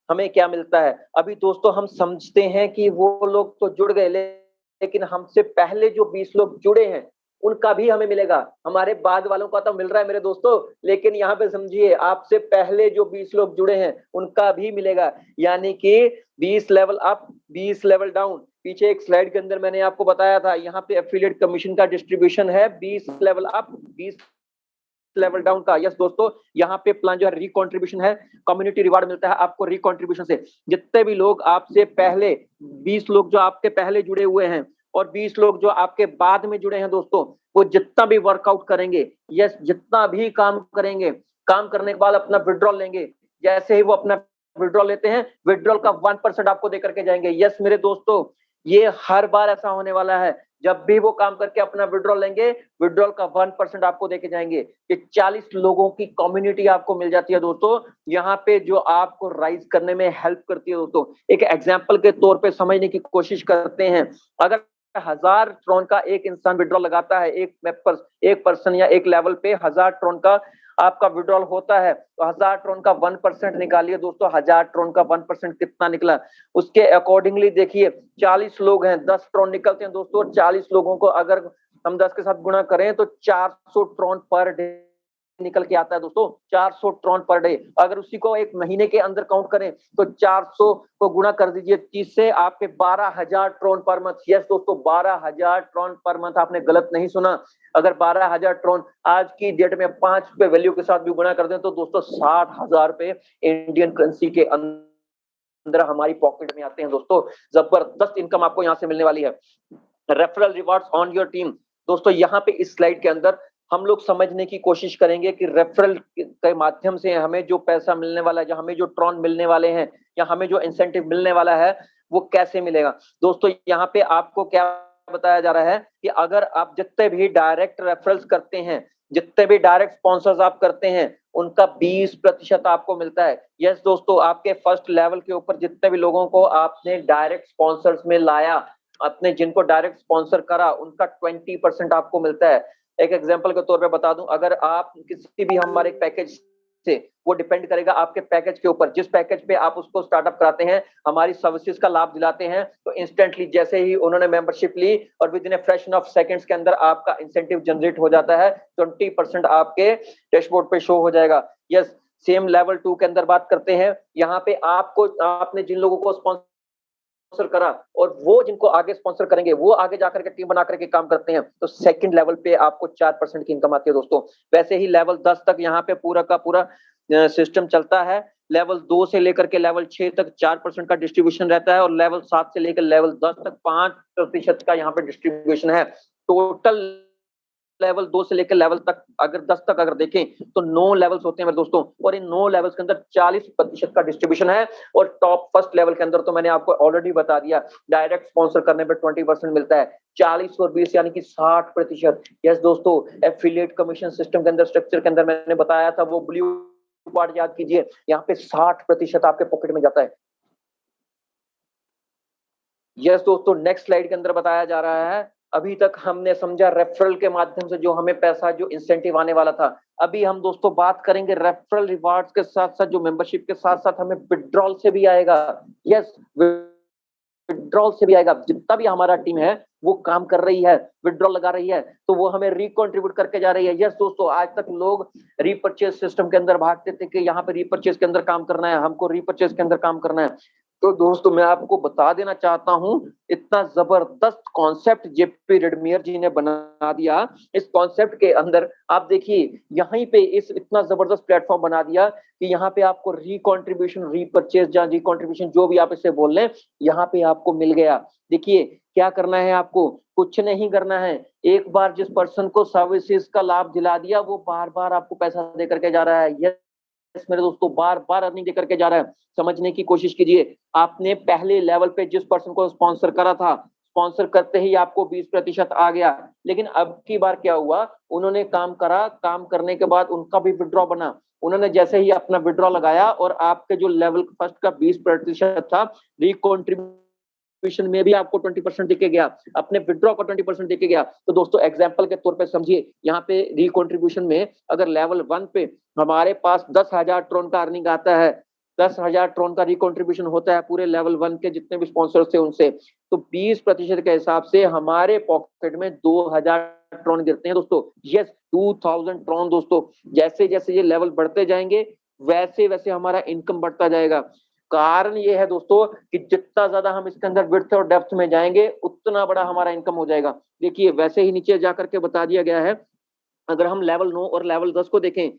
हमें क्या मिलता है। अभी दोस्तों हम समझते हैं कि वो लोग तो जुड़ गए लेकिन हमसे पहले जो 20 लोग जुड़े हैं उनका भी हमें मिलेगा। हमारे बाद वालों का तो मिल रहा है मेरे दोस्तों, लेकिन यहाँ पे समझिए आपसे पहले जो 20 लोग जुड़े हैं उनका भी मिलेगा। यानी कि 20 लेवल अप 20 लेवल डाउन। पीछे एक स्लाइड के अंदर मैंने आपको बताया था यहाँ पे एफिलिएट कमीशन का डिस्ट्रीब्यूशन है 20 लेवल अप 20 लेवल डाउन का। यस दोस्तों, यहाँ पे प्लान जो है रिकॉन्ट्रीब्यूशन है, कम्युनिटी रिवार्ड मिलता है आपको रिकॉन्ट्रीब्यूशन से। जितने भी लोग आपसे पहले 20 लोग जो आपके पहले जुड़े हुए हैं और 20 लोग जो आपके बाद में जुड़े हैं दोस्तों, वो जितना भी वर्कआउट करेंगे, यस जितना भी काम करेंगे, काम करने के बाद अपना विड्रॉल लेंगे, जैसे ही वो अपना विड्रॉल लेते हैं विड्रॉल का 1% आपको देकर के जाएंगे। यस मेरे दोस्तों, ये हर बार ऐसा होने वाला है। जब भी वो काम करके अपना विड्रॉल लेंगे विड्रॉल का 1% आपको देके जाएंगे। ये 40 लोगों की कम्युनिटी आपको मिल जाती है दोस्तों यहाँ पे, जो आपको राइज करने में हेल्प करती है दोस्तों। एक एग्जांपल के तौर पे समझने की कोशिश करते हैं। अगर 1000 ट्रॉन का एक इंसान विड्रॉल लगाता है, एक पर्सन या एक लेवल पे 1000 ट्रॉन का आपका विड्रॉल होता है, तो 1000 ट्रॉन का 1% निकालिए दोस्तों। 1000 ट्रॉन का 1% कितना निकला उसके अकॉर्डिंगली देखिए। 40 लोग हैं, 10 ट्रॉन निकलते हैं दोस्तों। 40 लोगों को अगर हम 10 के साथ गुणा करें तो 400 ट्रॉन पर डे निकल के आता है दोस्तों। 400 ट्रॉन पर डे। अगर उसी को एक महीने के अंदर काउंट करें तो 400 को गुणा कर दीजिए 30 से, आपके 12,000 ट्रॉन पर मंथ। यस दोस्तों, 12,000 ट्रॉन पर मंथ, आपने गलत नहीं सुना। अगर 12,000 ट्रॉन आज की डेट में 5 पे वैल्यू के साथ भी गुणा कर दें तो दोस्तों 60,000 पे इंडियन करेंसी के अंदर हमारी पॉकेट में आते हैं दोस्तों। जबरदस्त इनकम आपको यहाँ से मिलने वाली है। Referral rewards on your team. दोस्तों यहाँ पे इस स्लाइड के अंदर हम लोग समझने की कोशिश करेंगे कि रेफरल के माध्यम से हमें जो पैसा मिलने वाला है, या हमें जो ट्रॉन मिलने वाले हैं, या हमें जो इंसेंटिव मिलने वाला है वो कैसे मिलेगा। दोस्तों यहाँ पे आपको क्या बताया जा रहा है कि अगर आप जितने भी डायरेक्ट रेफरल्स करते हैं, जितने भी डायरेक्ट स्पॉन्सर्स आप करते हैं, उनका 20% आपको मिलता है। यस दोस्तों, आपके फर्स्ट लेवल के ऊपर जितने भी लोगों को आपने डायरेक्ट स्पॉन्सर्स में लाया, अपने जिनको डायरेक्ट स्पॉन्सर करा, उनका 20% आपको मिलता है। एक एग्जांपल के तौर पे बता दूं, अगर आप किसी भी हमारे पैकेज से, वो डिपेंड करेगा आपके पैकेज के ऊपर, जिस पैकेज पे आप उसको स्टार्टअप कराते हैं, हमारी सर्विसेज का लाभ दिलाते हैं, तो इंस्टेंटली जैसे ही उन्होंने मेंबरशिप ली और with in a fraction of seconds के अंदर आपका इंसेंटिव जनरेट हो जाता है। 20% आपके डैशबोर्ड पे शो हो जाएगा। यस, सेम लेवल 2 के अंदर बात करते हैं। यहाँ पे आपको, आपने जिन लोगों को स्पॉन्सर करा और वो जिनको आगे स्पॉन्सर करेंगे वो आगे जाकर के टीम बना करके काम करते हैं, तो सेकंड लेवल पे आपको 4% की इनकम आती है दोस्तों। वैसे ही लेवल 10 तक यहाँ पे पूरा का पूरा सिस्टम चलता है। लेवल 2 से लेकर के लेवल 6 तक 4% का डिस्ट्रीब्यूशन रहता है और लेवल 7 से लेकर लेवल 10 तक 5% का यहाँ पे डिस्ट्रीब्यूशन है। टोटल लेवल 2 से लेकर लेवल तक अगर 10 तक अगर देखें तो 9 लेवल्स होते हैं मेरे दोस्तों, और इन 9 लेवल्स के अंदर 40% का डिस्ट्रीब्यूशन है। और टॉप फर्स्ट लेवल के अंदर तो मैंने आपको ऑलरेडी बता दिया, डायरेक्ट स्पॉन्सर करने पे 20% मिलता है। 40 और 20 यानी कि 60%। यस दोस्तों, एफिलिएट कमीशन सिस्टम के अंदर, स्ट्रक्चर के अंदर मैंने बताया था, वो ब्लू पार्ट याद कीजिए, यहाँ पे 60% आपके पॉकेट में जाता है। यस दोस्तों, नेक्स्ट स्लाइड के अंदर बताया जा रहा है अभी तक हमने समझा रेफरल के माध्यम से जो हमें पैसा जो इंसेंटिव आने वाला था। अभी हम दोस्तों बात करेंगे रेफरल रिवार्ड्स के साथ-साथ जो मेंबरशिप के साथ-साथ हमें विथड्रॉल से भी आएगा। यस, विथड्रॉल से भी आएगा। जितना भी हमारा टीम है वो काम कर रही है, विथड्रॉल लगा रही है, तो वो हमें रिकंट्रीब्यूट करके जा रही है। यस दोस्तों, आज तक लोग रीपर्चेज सिस्टम के अंदर भागते थे कि यहाँ पे रीपर्चेज के अंदर काम करना है, हमको रीपर्चेज के अंदर काम करना है। तो दोस्तों मैं आपको बता देना चाहता हूँ, इतना जबरदस्त कॉन्सेप्ट जेपी रेडमियर जी ने बना दिया। इस कॉन्सेप्ट के अंदर आप देखिए, यहीं पे इस इतना जबरदस्त प्लेटफॉर्म बना दिया कि यहाँ पे आपको रिकंट्रीब्यूशन, रीपर्चेज या रिकंट्रीब्यूशन जो भी आप इसे बोल लें, यहाँ पे आपको मिल गया। देखिए क्या करना है आपको, कुछ नहीं करना है। एक बार जिस पर्सन को सर्विसेज का लाभ दिला दिया, वो बार-बार आपको पैसा दे करके जा रहा है। यस मेरे दोस्तों, बार-बार अर्निंग दे करके जा रहा है। समझने की कोशिश कीजिए, आपने पहले लेवल पे जिस पर्सन को स्पॉन्सर करा था, स्पॉन्सर करते ही आपको 20% आ गया। लेकिन अब की बार क्या हुआ, उन्होंने काम करा, काम करने के बाद उनका भी विथड्रॉ बना। उन्होंने जैसे ही अपना विथड्रॉ लगाया और आपके जो लेवल फर्स्ट का 20% था, रिकंट्रीब्यूशन में भी आपको 20% देके गया, अपने विथड्रॉ का 20% देके गया। तो दोस्तों एग्जांपल के तौर पे समझिए, यहाँ पे रिकंट्रीब्यूशन में अगर लेवल 1 पे हमारे पास 10,000 ट्रोन का अर्निंग आता है, 10,000 ट्रोन का रिकंट्रीब्यूशन होता है पूरे लेवल 1 के जितने भी स्पॉन्सर्स थे उनसे, तो 20% के हिसाब से हमारे पॉकेट में 2,000 ट्रोन गिरते हैं दोस्तों। यस, 2000 ट्रोन दोस्तों। जैसे जैसे ये लेवल बढ़ते जाएंगे, वैसे वैसे हमारा इनकम बढ़ता जाएगा। कारण ये है दोस्तों कि जितना ज्यादा हम इसके अंदर विड्थ और डेप्थ में जाएंगे, उतना बड़ा हमारा इनकम हो जाएगा। देखिए वैसे ही नीचे जाकर के बता दिया गया है, अगर हम लेवल 9 और लेवल 10 को देखें,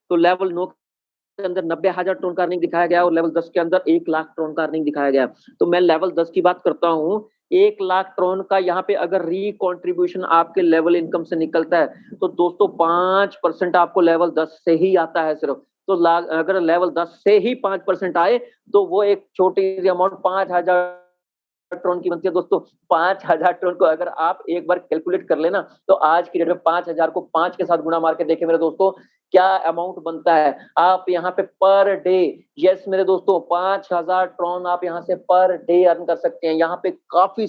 तो लेवल 9 के अंदर 90,000 ट्रोन का अर्निंग दिखाया गया और लेवल 10 के अंदर 1 लाख ट्रोन का अर्निंग दिखाया गया। तो मैं लेवल 10 की बात करता हूँ, 1 लाख ट्रोन का यहाँ पे अगर रिकंट्रीब्यूशन आपके लेवल इनकम से निकलता है, तो दोस्तों 5% आपको लेवल 10 से ही आता है सिर्फ। तो अगर लेवल 10 से ही 5% आए, तो वो एक छोटी सी अमाउंट 5,000 ट्रोन की बनती है दोस्तों। 5,000 ट्रोन को अगर आप एक बार कैलकुलेट कर लेना, तो आज की डेट में 5,000 को 5 के साथ गुणा मार के देखें मेरे दोस्तों, क्या अमाउंट बनता है। आप यहाँ पे पर डे, यस मेरे दोस्तों, 5,000 ट्रोन आप यहाँ से पर डे अर्न कर सकते हैं। यहाँ पे काफी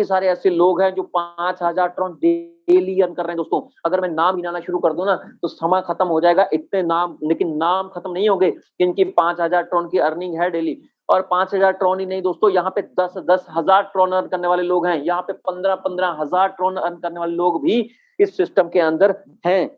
सारे ऐसे लोग हैं जो 5,000 ट्रोन डेली अर्न कर रहे हैं दोस्तों। अगर मैं नाम गिनाना शुरू कर दूं ना, तो समय खत्म हो जाएगा, इतने नाम, लेकिन नाम खत्म नहीं होंगे जिनकी 5,000 ट्रोन की अर्निंग है डेली। और 5,000 ट्रोन ही नहीं दोस्तों, यहाँ पे 10 हजार ट्रोन अर्न करने वाले लोग हैं, यहाँ पे 15 हजार ट्रोन अर्न करने वाले लोग भी इस सिस्टम के अंदर हैं।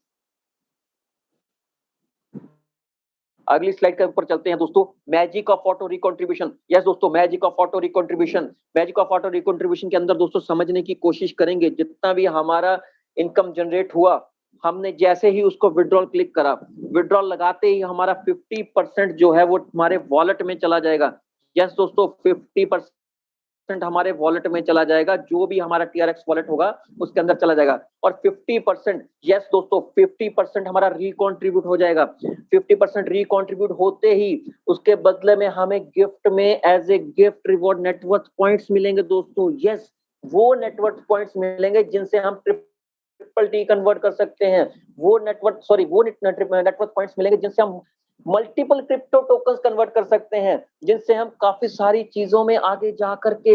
अगली स्लाइड के ऊपर चलते हैं दोस्तों, magic of auto recontribution. Yes दोस्तों, magic of auto recontribution. Magic of auto recontribution के अंदर दोस्तों समझने की कोशिश करेंगे, जितना भी हमारा इनकम जनरेट हुआ, हमने जैसे ही उसको विड्रॉल क्लिक करा, विड्रॉल लगाते ही हमारा 50% जो है वो हमारे वॉलेट में चला जाएगा। यस दोस्तों, 50% हमारे वॉलेट में चला जाएगा, जो भी हमारा टीआरएक्स वॉलेट होगा उसके अंदर चला जाएगा। और 50%, यस दोस्तों, 50% हमारा रिकंट्रीब्यूट हो जाएगा। 50% रिकंट्रीब्यूट होते ही उसके बदले में हमें गिफ्ट में as a gift reward network points मिलेंगे दोस्तों। यस, वो नेटवर्क पॉइंट्स मिलेंगे जिनसे हम ट्रिपल टी कन्वर्ट कर सकते हैं। वो नेटवर्क पॉइंट्स मिलेंगे जिनसे हम मल्टीपल क्रिप्टो टोकन्स कन्वर्ट कर सकते हैं, जिनसे हम काफी सारी चीजों में आगे जा करके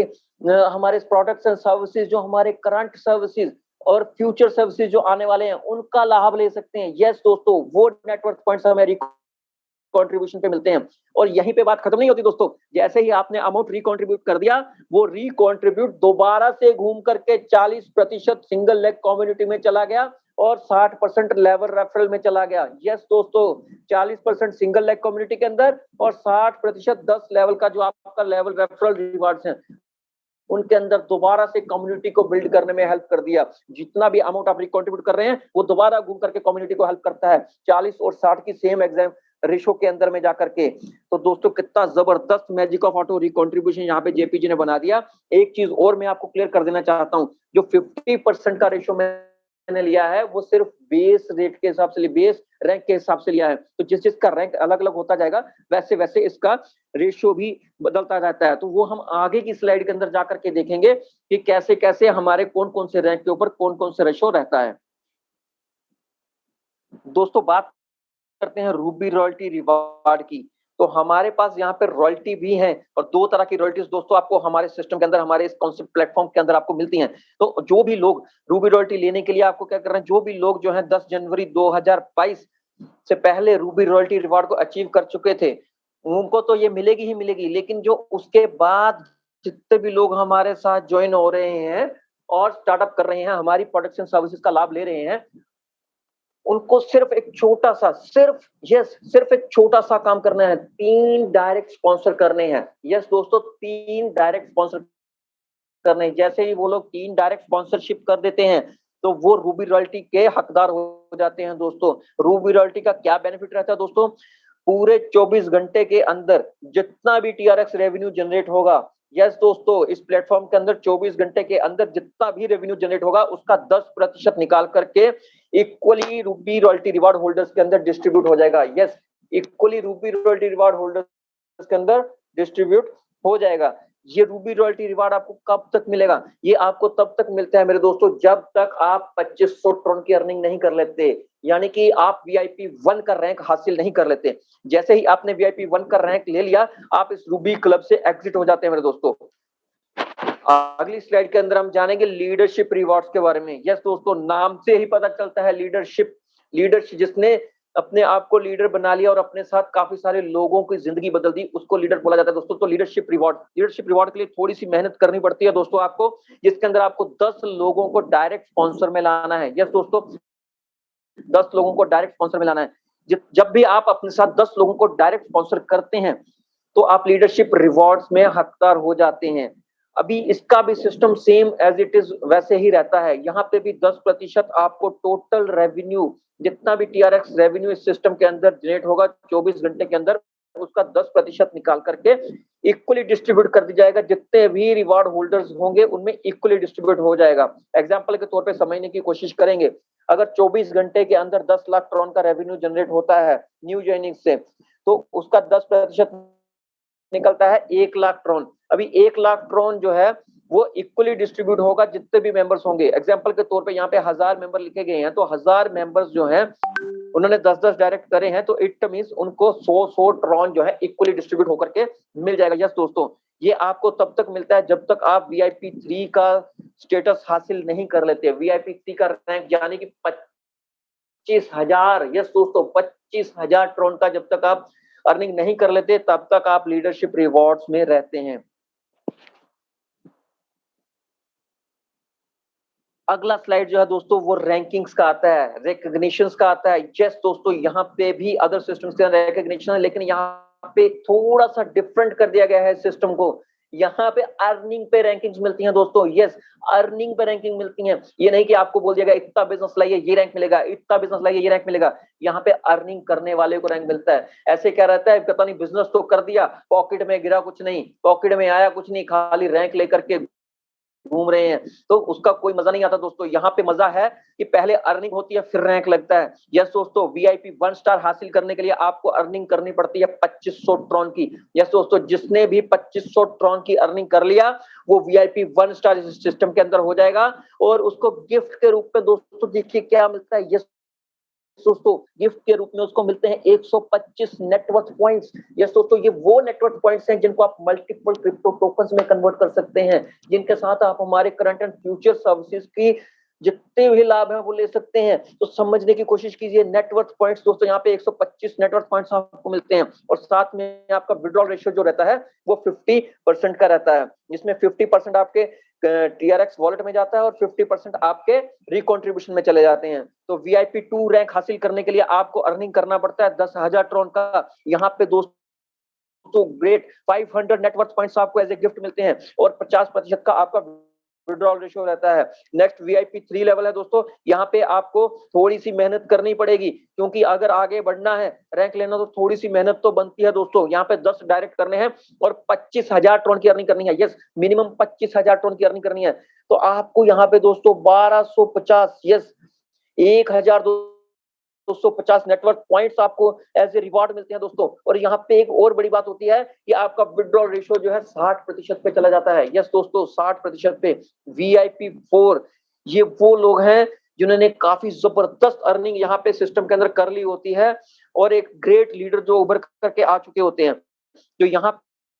हमारे प्रोडक्ट्स एंड सर्विसेज, जो हमारे करंट सर्विसेज और फ्यूचर सर्विसेज जो आने वाले हैं, उनका लाभ ले सकते हैं। यस दोस्तों, वो नेटवर्क पॉइंट्स हमें कंट्रीब्यूशन पे मिलते हैं। और यहीं पे बात खत्म नहीं होती दोस्तों, जैसे ही आपने अमाउंट रिकंट्रीब्यूट कर दिया, वो रिकंट्रीब्यूट दोबारा से घूम करके 40% सिंगल लेग कम्युनिटी में चला गया और 60% लेवल रेफरल में चला गया। यस दोस्तों, 40% सिंगल लेग कम्युनिटी के अंदर और 60% 10 लेवल का जो आपका लेवल रेफरल रिवार्ड्स हैं, उनके अंदर दोबारा से कम्युनिटी को बिल्ड करने में हेल्प कर दिया। जितना भी अमाउंट आप कंट्रीब्यूट कर रहे हैं, वो दोबारा घूम करके कम्युनिटी को हेल्प करता है। 40 और 60 की सेम एग्जाम रेशो के अंदर में जाकर के। तो दोस्तों कितना जबरदस्त मैजिक ऑफ ऑटो रिकंट्रीब्यूशन यहाँ पे जेपी जी ने बना दिया। एक चीज और मैं आपको क्लियर कर देना चाहता हूँ, जो 50% का रेशो मैंने लिया है, वो सिर्फ बेस रेट के हिसाब से, बेस रैंक के हिसाब से लिया है। तो जिस जिसका रैंक अलग अलग होता जाएगा, वैसे वैसे इसका रेशियो भी बदलता रहता है। तो वो हम आगे की स्लाइड के अंदर जाकर के देखेंगे कि कैसे कैसे हमारे कौन कौन से रैंक के ऊपर कौन कौन से रेशियो रहता है। दोस्तों बात करते हैं रूबी रॉयल्टी रिवार्ड की। तो हमारे पास यहाँ पे रॉयल्टी भी है, और 2 तरह की रॉयल्टीज दोस्तों आपको हमारे सिस्टम के अंदर, हमारे इस कॉन्सेप्ट प्लेटफॉर्म के अंदर आपको मिलती हैं। तो जो भी लोग रूबी रॉयल्टी लेने के लिए आपको क्या कर रहे हैं, जो भी लोग जो है 10 जनवरी 2022 से पहले रूबी रॉयल्टी रिवार्ड को अचीव कर चुके थे, उनको तो ये मिलेगी ही मिलेगी, लेकिन जो उसके बाद जितने भी लोग हमारे साथ ज्वाइन हो रहे हैं और स्टार्टअप कर रहे हैं, हमारी प्रोडक्शन सर्विसेज का लाभ ले रहे हैं, उनको सिर्फ एक छोटा सा, सिर्फ एक छोटा सा काम करना है, 3 डायरेक्ट स्पॉन्सर करने हैं। यस दोस्तों, 3 डायरेक्ट स्पॉन्सर करने हैं। जैसे ही वो लोग 3 डायरेक्ट स्पॉन्सरशिप कर देते हैं, तो वो रूबी रॉयल्टी के हकदार हो जाते हैं दोस्तों। रूबी रॉयल्टी का क्या बेनिफिट रहता है दोस्तों, पूरे 24 घंटे के अंदर जितना भी टीआरएक्स रेवेन्यू जनरेट होगा, यस दोस्तों, इस प्लेटफॉर्म के अंदर 24 घंटे के अंदर जितना भी रेवेन्यू जनरेट होगा, उसका 10% निकाल करके equally Ruby royalty reward holders के अंदर डिस्ट्रीब्यूट हो जाएगा। Yes, equally Ruby royalty reward holders के अंदर डिस्ट्रीब्यूट हो जाएगा। ये रूबी रॉयल्टी रिवार्ड आपको कब तक मिलेगा, ये आपको तब तक मिलता है मेरे दोस्तों, जब तक आप 2500 ट्रॉन की अर्निंग नहीं कर लेते, यानी कि आप वीआईपी 1 का रैंक हासिल नहीं कर लेते। जैसे ही आपने वीआईपी 1 का रैंक ले लिया, आप इस रूबी क्लब से एग्जिट हो जाते हैं मेरे दोस्तों। अगली स्लाइड के अंदर हम जानेंगे लीडरशिप रिवॉर्ड्स के बारे में। यस दोस्तों, नाम से ही पता चलता है लीडरशिप जिसने अपने आप को लीडर बना लिया और अपने साथ काफी सारे लोगों की जिंदगी बदल दी, उसको लीडर बोला जाता है दोस्तों। तो लीडरशिप रिवॉर्ड के लिए थोड़ी सी मेहनत करनी पड़ती है दोस्तों आपको, जिसके अंदर आपको 10 लोगों को डायरेक्ट स्पॉन्सर में लाना है। यस दोस्तों, 10 लोगों को डायरेक्ट स्पॉन्सर में लाना है। जब भी आप अपने साथ 10 लोगों को डायरेक्ट स्पॉन्सर करते हैं, तो आप लीडरशिप रिवॉर्ड्स में हकदार हो जाते हैं। अभी इसका भी system same as it is वैसे ही रहता है। यहाँ पे भी 10% आपको टोटल रेवेन्यू, जितना भी टीआरएक्स रेवेन्यू इस सिस्टम के अंदर जनरेट होगा 24 घंटे के अंदर, उसका 10% निकाल करके इक्वली डिस्ट्रीब्यूट कर दिया जाएगा। जितने भी रिवार्ड होल्डर्स होंगे उनमें इक्वली डिस्ट्रीब्यूट हो जाएगा। एग्जाम्पल के तौर पे समझने की कोशिश करेंगे, अगर 24 घंटे के अंदर 10 लाख ट्रॉन का रेवेन्यू जनरेट होता है न्यू ज्वाइनिंग से, तो उसका 10% निकलता है 1 लाख ट्रॉन। अभी 1 लाख ट्रॉन जो है वो इक्वली डिस्ट्रीब्यूट होगा जितने भी मेंबर्स होंगे। एग्जांपल के तौर पे यहाँ पे 1000 मेंबर लिखे गए हैं, तो 1000 मेंबर्स जो हैं उन्होंने 10-10 डायरेक्ट करे हैं, तो इट मींस उनको 100 ट्रॉन जो है इक्वली डिस्ट्रीब्यूट होकर के मिल जाएगा। यस दोस्तों, ये आपको तब तक मिलता है जब तक आप वीआईपी 3 का स्टेटस हासिल नहीं कर लेते। वीआईपी 3 का रैंक यानी कि 25,000, यस दोस्तों, 25,000 ट्रॉन का जब तक आप अर्निंग नहीं कर लेते, तब तक आप लीडरशिप रिवॉर्ड्स में रहते हैं। अगला स्लाइड जो है दोस्तों वो रैंकिंग्स का आता है, रिकॉग्निशंस का आता है। यस दोस्तों, यहाँ पे भी अदर सिस्टम्स के अंदर रिकॉग्निशन है, लेकिन यहाँ पे थोड़ा सा डिफरेंट कर दिया गया है सिस्टम को। यहाँ पे अर्निंग पे रैंकिंग्स मिलती हैं दोस्तों। यस, अर्निंग पे रैंकिंग मिलती हैं। ये नहीं कि आपको बोल दिया गया इतना बिजनेस लाइए ये रैंक मिलेगा, इतना बिजनेस लाइए ये रैंक मिलेगा। यहाँ पे अर्निंग करने वाले को रैंक मिलता है। ऐसे क्या रहता है, पता नहीं बिजनेस तो कर दिया, पॉकेट में गिरा कुछ नहीं, पॉकेट में आया कुछ नहीं, खाली रैंक लेकर के घूम रहे हैं, तो उसका कोई मजा नहीं आता दोस्तों। यहाँ पे मजा है कि पहले अर्निंग होती है फिर रैंक लगता है। यस दोस्तों, वीआईपी 1 स्टार हासिल करने के लिए आपको अर्निंग करनी पड़ती है 2500 ट्रॉन की। यस दोस्तों, जिसने भी 2500 ट्रॉन की अर्निंग कर लिया वो वीआईपी 1 स्टार सिस्टम के अंदर हो जाएगा, और उसको गिफ्ट के रूप में दोस्तों देखिए क्या मिलता है। यस दोस्तों, गिफ्ट के रूप में उसको मिलते हैं 125 नेटवर्थ पॉइंट्स। यस दोस्तों, ये वो नेटवर्थ पॉइंट्स हैं जिनको आप मल्टीपल क्रिप्टो टोकन्स में कन्वर्ट कर सकते हैं, जिनके साथ आप हमारे करंट एंड फ्यूचर सर्विसेज की जितने भी लाभ हैं वो ले सकते हैं। तो समझने की कोशिश कीजिए। नेटवर्थ पॉइंट्स दोस्तों, यहाँ पे 125 नेटवर्थ पॉइंट्स आपको मिलते हैं, और साथ में आपका विड्रॉल रेशियो जो रहता है वो 50% का रहता है, जिसमें 50% आपके टीआरएक्स वॉलेट में जाता है और 50% आपके रिकॉन्ट्रीब्यूशन में चले जाते हैं। तो वीआईपी 2 रैंक हासिल करने के लिए आपको अर्निंग करना पड़ता है 10,000 ट्रॉन का। यहाँ पे दोस्तों ग्रेट 500 नेटवर्थ पॉइंट्स आपको एज ए गिफ्ट मिलते हैं, और 50% का आपका विड्रॉल रेशियो रहता है। नेक्स्ट वीआईपी 3 लेवल है दोस्तों, यहाँ पे आपको थोड़ी सी मेहनत करनी पड़ेगी, क्योंकि अगर आगे बढ़ना है, रैंक लेना, तो थोड़ी सी मेहनत तो बनती है दोस्तों। यहाँ पे 10 डायरेक्ट करने हैं और 25,000 ट्रॉन की अर्निंग करनी है। यस, मिनिमम 25,000 ट्रॉन की अर्निंग करनी है। तो आपको यहाँ पे दोस्तों 1250, यस, 1250 नेटवर्क पॉइंट्स आपको एज ए रिवार्ड मिलते हैं दोस्तों। और यहाँ पे एक और बड़ी बात होती है कि आपका विड्रॉल रेशियो जो है 60% पे चला जाता है। यस दोस्तों, 60% पे। वीआईपी 4 ये वो लोग हैं जिन्होंने काफी जबरदस्त अर्निंग यहाँ पे सिस्टम के अंदर कर ली होती है, और एक ग्रेट लीडर जो उभर करके आ चुके होते हैं। तो यहाँ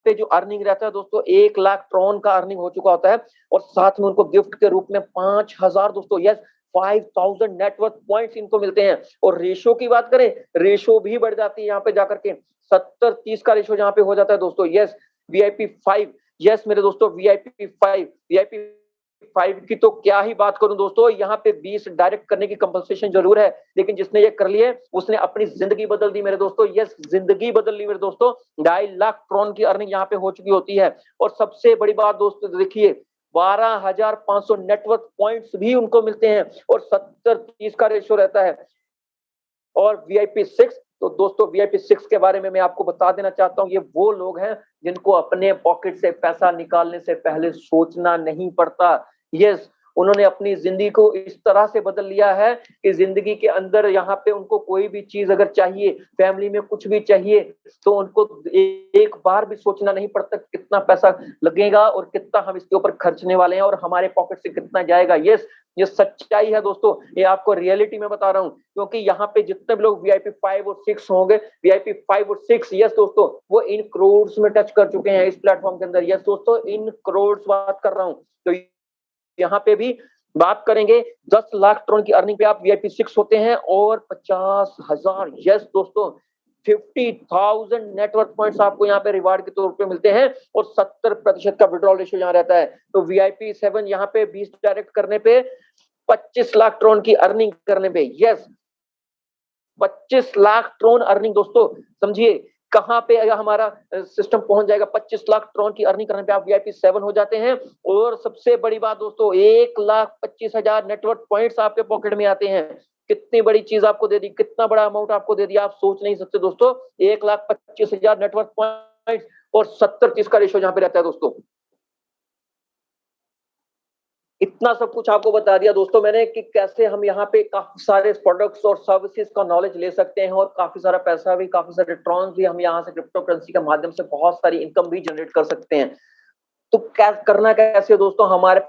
पे जो अर्निंग रहता है दोस्तों 1 लाख ट्रॉन का अर्निंग हो चुका होता है और साथ में उनको गिफ्ट के रूप में 5000 दोस्तों, यस 5000 नेटवर्क पॉइंट्स इनको मिलते हैं। और रेशो की बात करें, रेशो भी बढ़ जाती है यहाँ पे जाकर के 70-30 का रेशो यहाँ पे हो जाता है दोस्तों। यस वीआईपी 5, यस मेरे दोस्तों वीआईपी 5 की तो क्या ही बात करूं दोस्तों, यहाँ पे 20 डायरेक्ट करने की कंपनसेशन जरूर है, लेकिन जिसने ये कर लिए उसने अपनी जिंदगी बदल दी मेरे दोस्तों। यस जिंदगी बदल ली मेरे दोस्तों। 2.5 लाख ट्रॉन की अर्निंग यहाँ पे हो चुकी होती है। और सबसे बड़ी बात दोस्तों देखिए 12,500 नेटवर्क पॉइंट्स भी उनको मिलते हैं और 70-30 का रेशो रहता है। और वीआईपी 6, तो दोस्तों वीआईपी 6 के बारे में मैं आपको बता देना चाहता हूं, ये वो लोग हैं जिनको अपने पॉकेट से पैसा निकालने से पहले सोचना नहीं पड़ता। यस उन्होंने अपनी जिंदगी को इस तरह से बदल लिया है कि जिंदगी के अंदर यहाँ पे उनको कोई भी चीज अगर चाहिए, फैमिली में कुछ भी चाहिए, तो उनको एक बार भी सोचना नहीं पड़ता कितना पैसा लगेगा और कितना हम इसके ऊपर खर्चने वाले हैं और हमारे पॉकेट से कितना जाएगा। यस ये सच्चाई है दोस्तों, ये आपको रियलिटी में बता रहा हूं, क्योंकि यहाँ पे जितने भी लोग वीआईपी 5 और 6 होंगे, वीआईपी 5 और 6 यस दोस्तों वो इन करोड़ में टच कर चुके हैं इस प्लेटफॉर्म के अंदर। यस दोस्तों इन करोड़ बात कर रहा हूँ। तो यहाँ पे भी बात करेंगे 10 लाख ट्रॉन की अर्निंग पे आप वीआईपी 6 होते हैं और 50,000 यस दोस्तों 50,000 नेटवर्क पॉइंट्स आपको यहाँ पे रिवार्ड के तौर पे मिलते हैं और 70% का विड्रॉल रेशियो यहाँ रहता है। तो वीआईपी 7 यहाँ पे 20 डायरेक्ट करने पे 25 लाख ट्रॉन की अर्निंग करने पे, यस 25 लाख ट्रॉन अर्निंग दोस्तों, समझिए कहां पे हमारा सिस्टम पहुंच जाएगा। 25 लाख ट्रॉन की अर्निंग करने पे आप वीआईपी 7 हो जाते हैं। और सबसे बड़ी बात दोस्तों 1,25,000 नेटवर्क पॉइंट्स आपके पॉकेट में आते हैं। कितनी बड़ी चीज आपको दे दी, कितना बड़ा अमाउंट आपको दे दिया, आप सोच नहीं सकते दोस्तों। 1,25,000 नेटवर्क पॉइंट्स और 70-30 का रेशो जहां पे रहता है दोस्तों। इतना सब कुछ आपको बता दिया दोस्तों मैंने कि कैसे हम यहाँ पे काफी सारे प्रोडक्ट्स और सर्विसेज का नॉलेज ले सकते हैं और काफी सारा पैसा भी, काफी सारे ट्रॉन्स भी हम यहाँ से क्रिप्टो करेंसी के माध्यम से बहुत सारी इनकम भी जनरेट कर सकते हैं। तो क्या करना कैसे दोस्तों, हमारे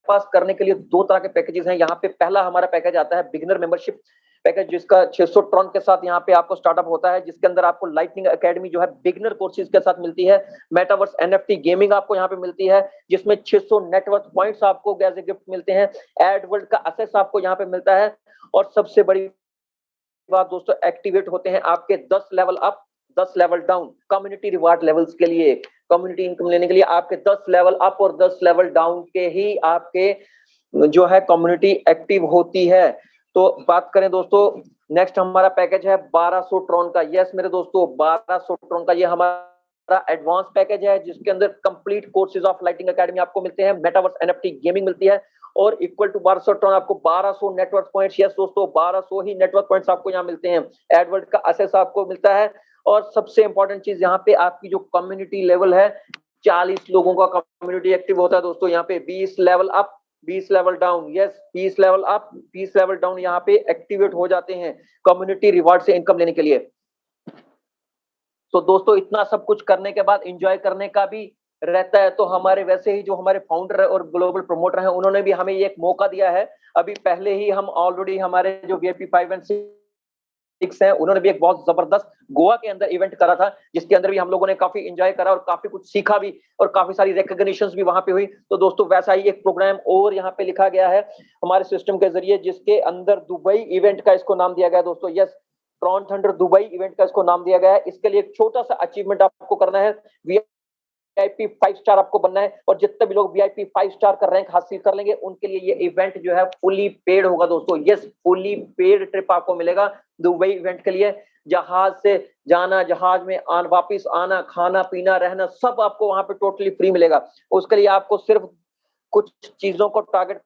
पास करने के लिए 2 तरह के पैकेजेस हैं यहाँ पे। पहला हमारा पैकेज आता है बिगिनर मेंबरशिप पैकेज, जिसका 600 ट्रॉन के साथ यहाँ पे आपको स्टार्टअप होता है, जिसके अंदर आपको लाइटनिंग एकेडमी जो है बिगिनर कोर्सेज के साथ मिलती है। मेटावर्स एनएफटी गेमिंग आपको यहाँ पे मिलती है, जिसमें 600 नेटवर्क पॉइंट्स आपको एज ए गिफ्ट मिलते हैं। एड वर्ल्ड का एक्सेस आपको यहाँ पे मिलता है। और सबसे बड़ी बात दोस्तों एक्टिवेट होते हैं आपके 10 level up 10 level down community reward levels के लिए। कम्युनिटी इनकम लेने के लिए आपके 10 लेवल अप और 10 लेवल डाउन के ही आपके जो है कम्युनिटी एक्टिव होती है। तो बात करें दोस्तों नेक्स्ट हमारा पैकेज है 1200 ट्रॉन का। यस मेरे दोस्तों 1200 ट्रॉन का ये हमारा एडवांस पैकेज है, जिसके अंदर complete courses of lighting academy आपको मिलते हैं, मेटावर्स एनएफटी गेमिंग मिलती है और इक्वल टू 1200 ट्रॉन आपको 1200 नेटवर्क पॉइंट्स। यस दोस्तों 1200 ही नेटवर्क पॉइंट्स आपको यहाँ मिलते हैं। एडवर्ड का एक्सेस आपको मिलता है। और सबसे इंपॉर्टेंट चीज यहाँ पे आपकी जो कम्युनिटी लेवल है 40 लोगों का कम्युनिटी एक्टिव होता है दोस्तों। यहाँ पे 20 level up 20 level down, yes 20 level up 20 level down यहाँ पे एक्टिवेट हो जाते हैं कम्युनिटी रिवार्ड से इनकम लेने के लिए। तो दोस्तों इतना सब कुछ करने के बाद एंजॉय करने का भी रहता है। तो हमारे वैसे ही जो हमारे फाउंडर और ग्लोबल प्रमोटर हैं उन्होंने भी हमें ये एक मौका दिया है। अभी पहले ही हम ऑलरेडी हमारे जो वीआईपी 5 और 6 हैं उन्होंने भी एक बहुत जबरदस्त गोवा के अंदर इवेंट करा था, जिसके अंदर भी हम लोगों ने काफी एंजॉय करा और काफी कुछ सीखा भी और काफी सारी रिकॉग्निशंस भी वहां पे हुई। तो दोस्तों वैसा ही एक प्रोग्राम और यहाँ पे लिखा गया है हमारे सिस्टम के जरिए, जिसके अंदर दुबई इवेंट का इसको नाम दिया गया दोस्तों। Yes Tron thunder Dubai event का इसको नाम दिया गया है। इसके लिए एक छोटा सा अचीवमेंट आपको करना है, वीआईपी 5 स्टार आपको बनना है और जितने भी लोग वीआईपी 5 स्टार का रैंक हासिल कर लेंगे उनके लिए ये इवेंट जो है फुली पेड होगा दोस्तों। यस फुली पेड ट्रिप आपको मिलेगा दुबई इवेंट के लिए। जहाज से जाना, जहाज में वापिस आना, खाना पीना रहना सब आपको वहां पे टोटली फ्री मिलेगा। उसके लिए आपको सिर्फ कुछ चीजों को टारगेट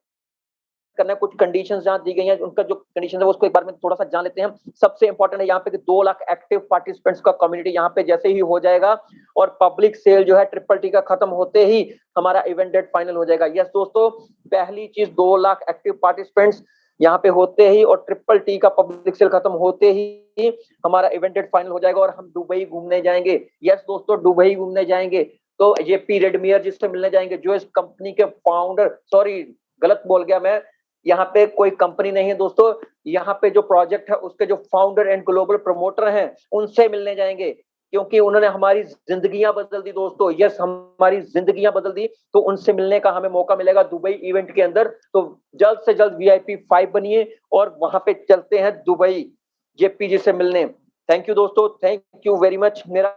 करना है, कुछ कंडीशंस जहां दी गई हैं, उनका जो कंडीशन है उसको एक बार में थोड़ा सा जान लेते हैं। सबसे इंपॉर्टेंट है यहाँ पे कि 2 लाख एक्टिव पार्टिसिपेंट्स का कम्युनिटी यहाँ पे जैसे ही हो जाएगा और पब्लिक सेल जो है ट्रिपल टी का खत्म होते ही हमारा इवेंट डेट फाइनल हो जाएगा। यस दोस्तों पहली चीज 2 लाख एक्टिव पार्टिसिपेंट्स यहाँ पे होते ही और ट्रिपल टी का पब्लिक सेल खत्म होते ही हमारा इवेंट डेट फाइनल हो जाएगा और हम दुबई घूमने जाएंगे। यस दोस्तों दुबई घूमने जाएंगे। तो जेपी रेडमियर जिससे मिलने जाएंगे, जो इस कंपनी के फाउंडर, सॉरी गलत बोल गया मैं, यहाँ पे कोई कंपनी नहीं है दोस्तों, यहाँ पे जो प्रोजेक्ट है उसके जो फाउंडर एंड ग्लोबल प्रमोटर हैं उनसे मिलने जाएंगे, क्योंकि उन्होंने हमारी जिंदगियां बदल दी दोस्तों। यस, हमारी जिंदगियां बदल दी, तो उनसे मिलने का हमें मौका मिलेगा दुबई इवेंट के अंदर। तो जल्द से जल्द VIP 5 बनिए और वहां पे चलते हैं दुबई JP जी से मिलने। थैंक यू दोस्तों, थैंक यू वेरी मच। मेरा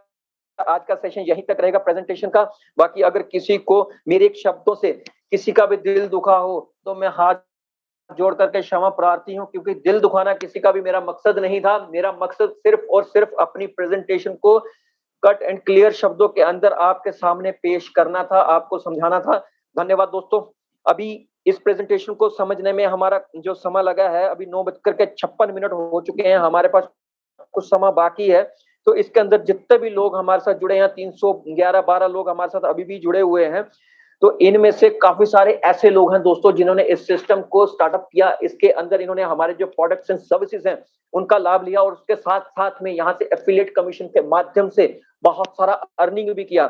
आज का सेशन यहीं तक रहेगा प्रेजेंटेशन का। बाकी अगर किसी को मेरे शब्दों से किसी का भी दिल दुखा हो तो मैं हाथ जोड़ करके क्षमा प्रार्थी हूं, क्योंकि दिल दुखाना किसी का भी मेरा मकसद नहीं था। मेरा मकसद सिर्फ और सिर्फ अपनी प्रेजेंटेशन को कट एंड क्लियर शब्दों के अंदर आपके सामने पेश करना था, आपको समझाना था। धन्यवाद दोस्तों। अभी इस प्रेजेंटेशन को समझने में हमारा जो समय लगा है, अभी 9:56 हो चुके हैं, हमारे पास कुछ समय बाकी है। तो इसके अंदर जितने भी लोग हमारे साथ जुड़े हैं, 311-12 लोग हमारे साथ अभी भी जुड़े हुए हैं, तो इनमें से काफी सारे ऐसे लोग हैं दोस्तों जिन्होंने इस सिस्टम को स्टार्टअप किया। इसके अंदर इन्होंने हमारे जो प्रोडक्ट्स एंड सर्विसेज हैं उनका लाभ लिया, और उसके साथ साथ में यहाँ से एफिलिएट कमीशन के माध्यम से बहुत सारा अर्निंग भी किया।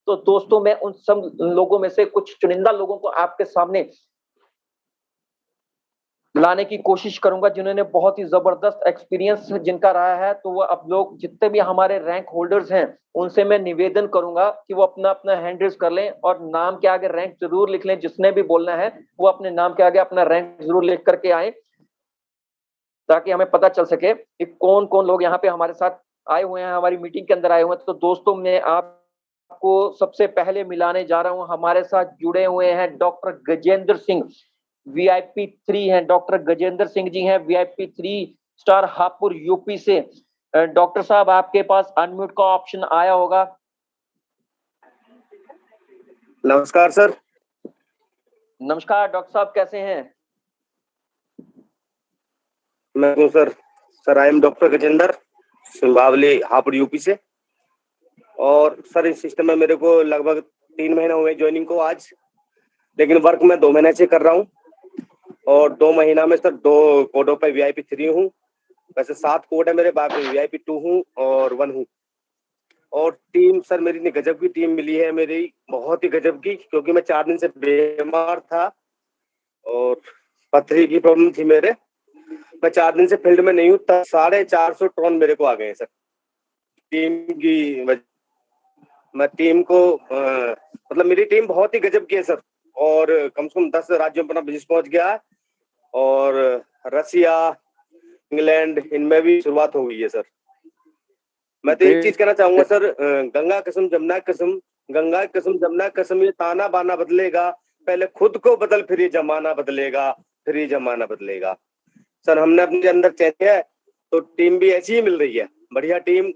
तो दोस्तों मैं उन सब लोगों में से कुछ चुनिंदा लोगों को आपके सामने लाने की कोशिश करूंगा जिन्होंने बहुत ही जबरदस्त एक्सपीरियंस जिनका रहा है। तो वो अब लोग जितने भी हमारे रैंक होल्डर्स हैं उनसे मैं निवेदन करूंगा कि वो अपना अपना हैंड रेज कर लें और नाम के आगे रैंक जरूर लिख लें। जिसने भी बोलना है वो अपने नाम के आगे अपना रैंक जरूर लिख करके आए, ताकि हमें पता चल सके कि कौन कौन लोग यहाँ पे हमारे साथ आए हुए हैं, हमारी मीटिंग के अंदर आए हुए हैं। तो दोस्तों मैं आपको सबसे पहले मिलाने जा रहा हूँ, हमारे साथ जुड़े हुए हैं डॉक्टर गजेंद्र सिंह, VIP 3 हैं। डॉक्टर गजेंद्र सिंह जी हैं VIP 3 स्टार हापुड़ यूपी से। डॉक्टर साहब आपके पास अनम्यूट का ऑप्शन आया होगा। नमस्कार सर। नमस्कार डॉक्टर साहब, कैसे हैं? मैं हूँ sir I am doctor Gajendra Singh Hapur UP से। और सर इस सिस्टम में मेरे को लगभग 3 महीने हुए ज्वाइनिंग को आज, लेकिन वर्क मैं 2 महीने से कर रहा हूँ। और 2 महीना में सर 2 कोडों पर VIP 3 हूँ। वैसे 7 कोड है मेरे, बाकी VIP 2 हूँ और 1 हूँ। और टीम सर मेरी ने गजब की टीम मिली है, मेरी बहुत ही गजब की, क्योंकि मैं 4 दिन से बीमार था और पथरी की प्रॉब्लम थी मेरे। मैं 4 दिन से फील्ड में नहीं हूँ, तब 450 टन मेरे को आ गए सर टीम की। मैं टीम को मतलब मेरी टीम बहुत ही गजब की है सर, और कम से कम 10 राज्यों पर बिजनेस पहुंच गया है, और रसिया, इंग्लैंड, इनमें भी शुरुआत हो गई है सर। मैं तो एक चीज कहना चाहूंगा सर, गंगा कसम जमुना कसम, गंगा कसम जमुना कसम, ये ताना बाना बदलेगा, पहले खुद को बदल फिर ये जमाना बदलेगा, फिर ये जमाना बदलेगा। सर हमने अपने अंदर चाहिए है, तो टीम भी ऐसी ही मिल रही है, बढ़िया टीम,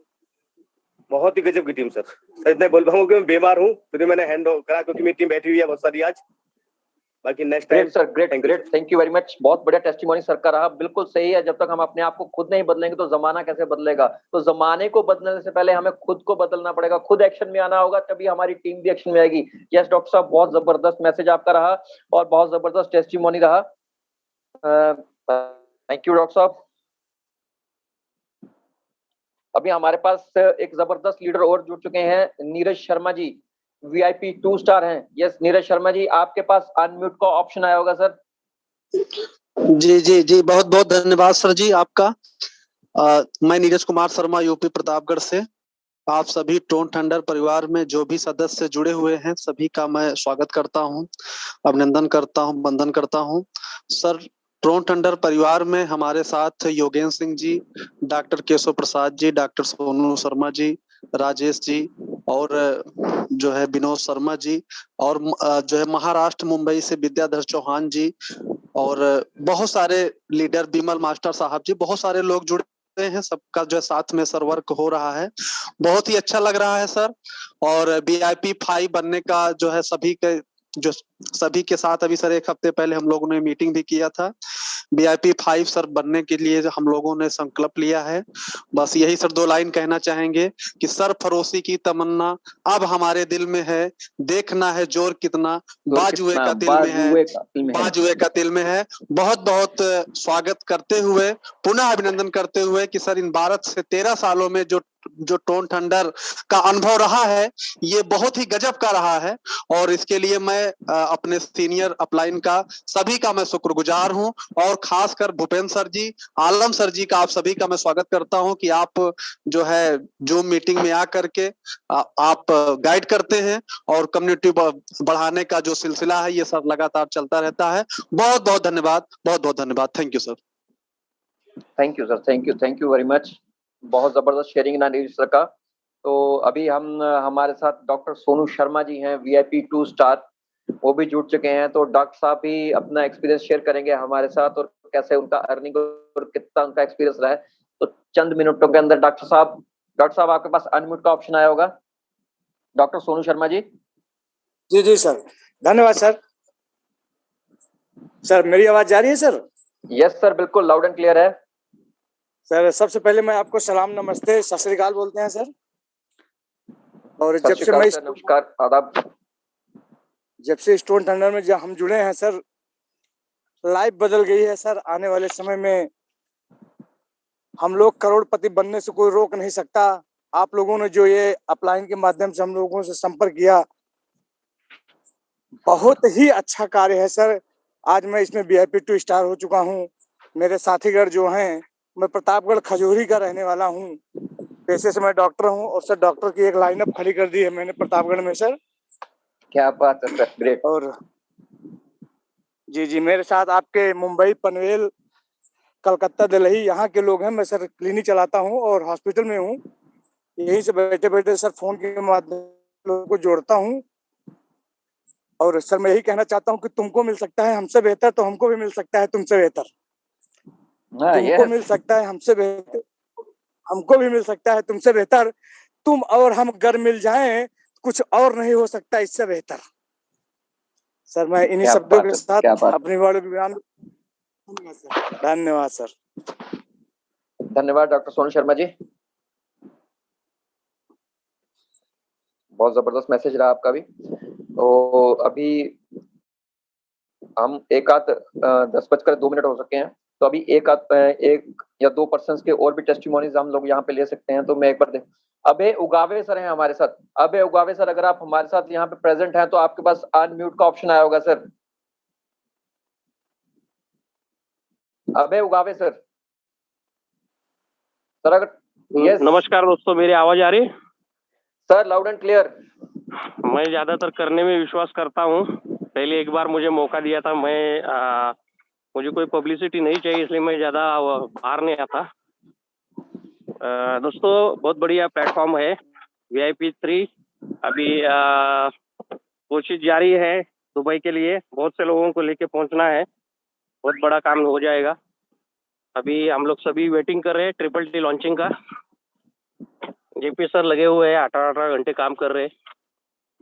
बहुत ही गजब की टीम सर इतना बोल पाऊंगा कि मैं बीमार हूँ, फिर मैंने हैंड करा क्योंकि मेरी टीम बैठी हुई है बहुत सारी आज। बाकी next time sir great, thank you very much. बहुत बढ़िया टेस्टिमोनी सर का रहा। बिल्कुल सही है, जब तक हम अपने आप को खुद नहीं बदलेंगे तो जमाना कैसे बदलेगा। तो जमाने को बदलने से पहले हमें खुद को बदलना पड़ेगा, खुद एक्शन में आना होगा, तभी हमारी टीम भी एक्शन में आएगी। यस डॉक्टर साहब, बहुत जबरदस्त मैसेज आपका रहा और बहुत जबरदस्त टेस्टिमोनी रहा। थैंक यू डॉक्टर साहब। अभी हमारे पास एक जबरदस्त लीडर और जुड़ चुके हैं, नीरज शर्मा जी, VIP 2 स्टार हैं। यस नीरज शर्मा जी, आपके पास अनम्यूट का ऑप्शन आया होगा सर। जी जी जी, बहुत बहुत धन्यवाद सर जी आपका। मैं नीरज कुमार शर्मा यूपी प्रतापगढ़ से। आप सभी टोन थंडर परिवार में जो भी सदस्य जुड़े हुए हैं सभी का मैं स्वागत करता हूं, अभिनंदन करता हूं, वंदन करता हूं। सर टोन थंडर परिवार में हमारे साथ योगेंद्र सिंह जी, डॉक्टर केशव प्रसाद जी, डॉक्टर सोनू शर्मा जी, राजेश जी, और जो है विनोद शर्मा जी, और जो है महाराष्ट्र मुंबई से विद्याधर चौहान जी, और बहुत सारे लीडर, विमल मास्टर साहब जी, बहुत सारे लोग जुड़े हैं। सबका जो है साथ में सर वर्क हो रहा है, बहुत ही अच्छा लग रहा है सर। और VIP 5 बनने का जो है सभी के साथ अभी सर 1 हफ्ते पहले हम लोगों ने मीटिंग भी किया था। VIP 5 सर बनने के लिए हम लोगों ने संकल्प लिया है। बस यही सर 2 लाइन कहना चाहेंगे कि सर फरोसी की तमन्ना अब हमारे दिल में है, देखना है जोर कितना बाजुए का दिल में है, बाजुए का दिल में है। बहुत बहुत स्वागत करते हुए, पुनः अभिनंदन करते हुए कि सर इन 12 से 13 सालों में जो टोन थंडर का अनुभव रहा है ये बहुत ही गजब का रहा है, और इसके लिए मैं अपने सीनियर अपलाइन का, सभी का मैं शुक्रगुजार हूं। और खासकर भूपेंद्र सर जी, आलम सर जी का आप सभी का मैं स्वागत करता हूं कि आप जो है जूम मीटिंग में आकर के आप गाइड करते हैं और कम्युनिटी बढ़ाने का जो सिलसिला है ये सब लगातार चलता रहता है। बहुत बहुत धन्यवाद, बहुत बहुत धन्यवाद। Thank you sir. Thank you sir, thank you very much. बहुत जबरदस्त शेयरिंग ना नीरज सर का। तो अभी हम हमारे साथ डॉक्टर सोनू शर्मा जी हैं, VIP 2 स्टार, वो भी जुड़ चुके हैं। तो डॉक्टर साहब भी अपना एक्सपीरियंस शेयर करेंगे हमारे साथ और कैसे उनका अर्निंग और कितना उनका एक्सपीरियंस रहा है। तो चंद मिनटों के अंदर डॉक्टर साहब आपके पास अनम्यूट का ऑप्शन आया होगा। डॉक्टर सोनू शर्मा जी। जी जी सर, धन्यवाद सर। सर मेरी आवाज जा रही है सर? यस सर, बिल्कुल लाउड एंड क्लियर है। सर सबसे पहले मैं आपको सलाम, नमस्ते, सत श्री अकाल बोलते हैं सर। और सत श्री अकाल सर, नमस्कार, आदाब। जब से स्टोन थंडर में जब हम जुड़े हैं सर, लाइफ बदल गई है सर। आने वाले समय में हम लोग करोड़पति बनने से कोई रोक नहीं सकता। आप लोगों ने जो ये अपलाइन के माध्यम से हम लोगों से संपर्क किया, बहुत ही अच्छा कार्य है सर। आज मैं इसमें VIP 2 स्टार हो चुका हूँ। मेरे साथीगढ़ जो हैं, मैं प्रतापगढ़ खजूरी का रहने वाला हूँ। पेशे से मैं डॉक्टर हूँ और सर डॉक्टर की एक लाइनअप खड़ी कर दी है मैंने प्रतापगढ़ में सर। क्या बात है सर, ग्रेट। और जी जी, मेरे साथ आपके मुंबई, पनवेल, कलकत्ता, दिल्ली यहाँ के लोग हैं। मैं सर क्लिनिक चलाता हूँ और हॉस्पिटल में हूँ। यहीं से बैठे बैठे सर फोन के माध्यम से लोगों को जोड़ता हूँ। और सर मैं यही कहना चाहता हूँ कि तुमको मिल सकता है हमसे बेहतर, तो हमको भी मिल सकता है तुमसे बेहतर। तुमको मिल सकता है हमसे बेहतर, हमको भी मिल सकता है तुमसे बेहतर। तुम और हम अगर मिल जाएं, कुछ और नहीं हो सकता इससे बेहतर। सर मैं इन्हीं शब्दों के साथ अपनी वाले बयान। धन्यवाद सर। धन्यवाद डॉक्टर सोनू शर्मा जी, बहुत जबरदस्त मैसेज रहा आपका भी। तो अभी हम एक आध 10:02 हो सके हैं, तो अभी एक या दो पर्सन्स के और भी टेस्टिमोनीज हम लोग यहाँ पे ले सकते हैं। तो मैं एक बार अभय उगावे सर हैं हमारे साथ। अभय उगावे सर, अगर आप हमारे साथ यहाँ पे प्रेजेंट हैं तो आपके पास अनम्यूट का ऑप्शन आया होगा सर। अभय उगावे सर, अगर यस। नमस्कार दोस्तों, मेरी आवाज आ रही है? Sir loud and clear. मैं ज्यादातर करने में विश्वास करता हूँ। पहले एक बार मुझे मौका दिया था, मुझे कोई पब्लिसिटी नहीं चाहिए, इसलिए मैं ज्यादा बाहर नहीं आता। दोस्तों बहुत बढ़िया प्लेटफॉर्म है VIP 3। अभी कोशिश जारी है दुबई के लिए, बहुत से लोगों को लेके पहुंचना है, बहुत बड़ा काम हो जाएगा। अभी हम लोग सभी वेटिंग कर रहे हैं TTT लॉन्चिंग का। JP सर लगे हुए हैं, 18 घंटे काम कर रहे हैं।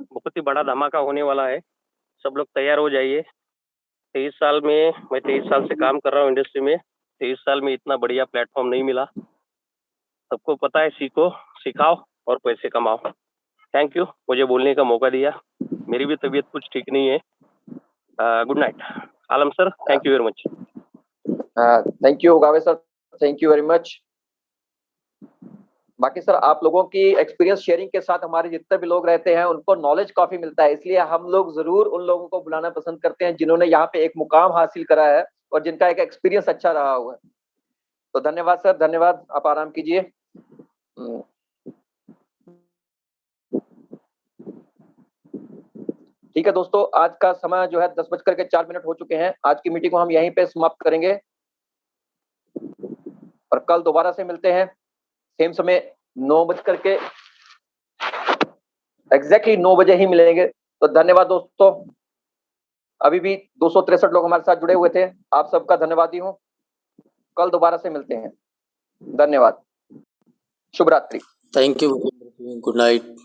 बहुत ही बड़ा धमाका होने वाला है, सब लोग तैयार हो जाइए। 23 साल में, मैं 23 साल से काम कर रहा हूँ इंडस्ट्री में। 23 साल में इतना बढ़िया प्लेटफॉर्म नहीं मिला। सबको पता है, सीखो, सिखाओ और पैसे कमाओ। थैंक यू, मुझे बोलने का मौका दिया। मेरी भी तबीयत कुछ ठीक नहीं है। Good night Alam sir, thank you very much. Thank you उगावे sir, thank you very much. बाकी सर आप लोगों की एक्सपीरियंस शेयरिंग के साथ हमारे जितने भी लोग रहते हैं उनको नॉलेज काफी मिलता है, इसलिए हम लोग जरूर उन लोगों को बुलाना पसंद करते हैं जिन्होंने यहाँ पे एक मुकाम हासिल करा है और जिनका एक एक्सपीरियंस अच्छा रहा हुआ है। तो धन्यवाद सर, धन्यवाद। आप आराम कीजिए। ठीक है दोस्तों, आज का समय जो है 10:04 हो चुके हैं। आज की मीटिंग को हम यहीं पे समाप्त करेंगे और कल दोबारा से मिलते हैं सेम समय 9:00 एग्जैक्टली 9 बजे ही मिलेंगे। तो धन्यवाद दोस्तों। अभी भी 263 लोग हमारे साथ जुड़े हुए थे, आप सबका धन्यवादी हूँ। कल दोबारा से मिलते हैं। धन्यवाद, शुभ रात्रि। Thank you, good night.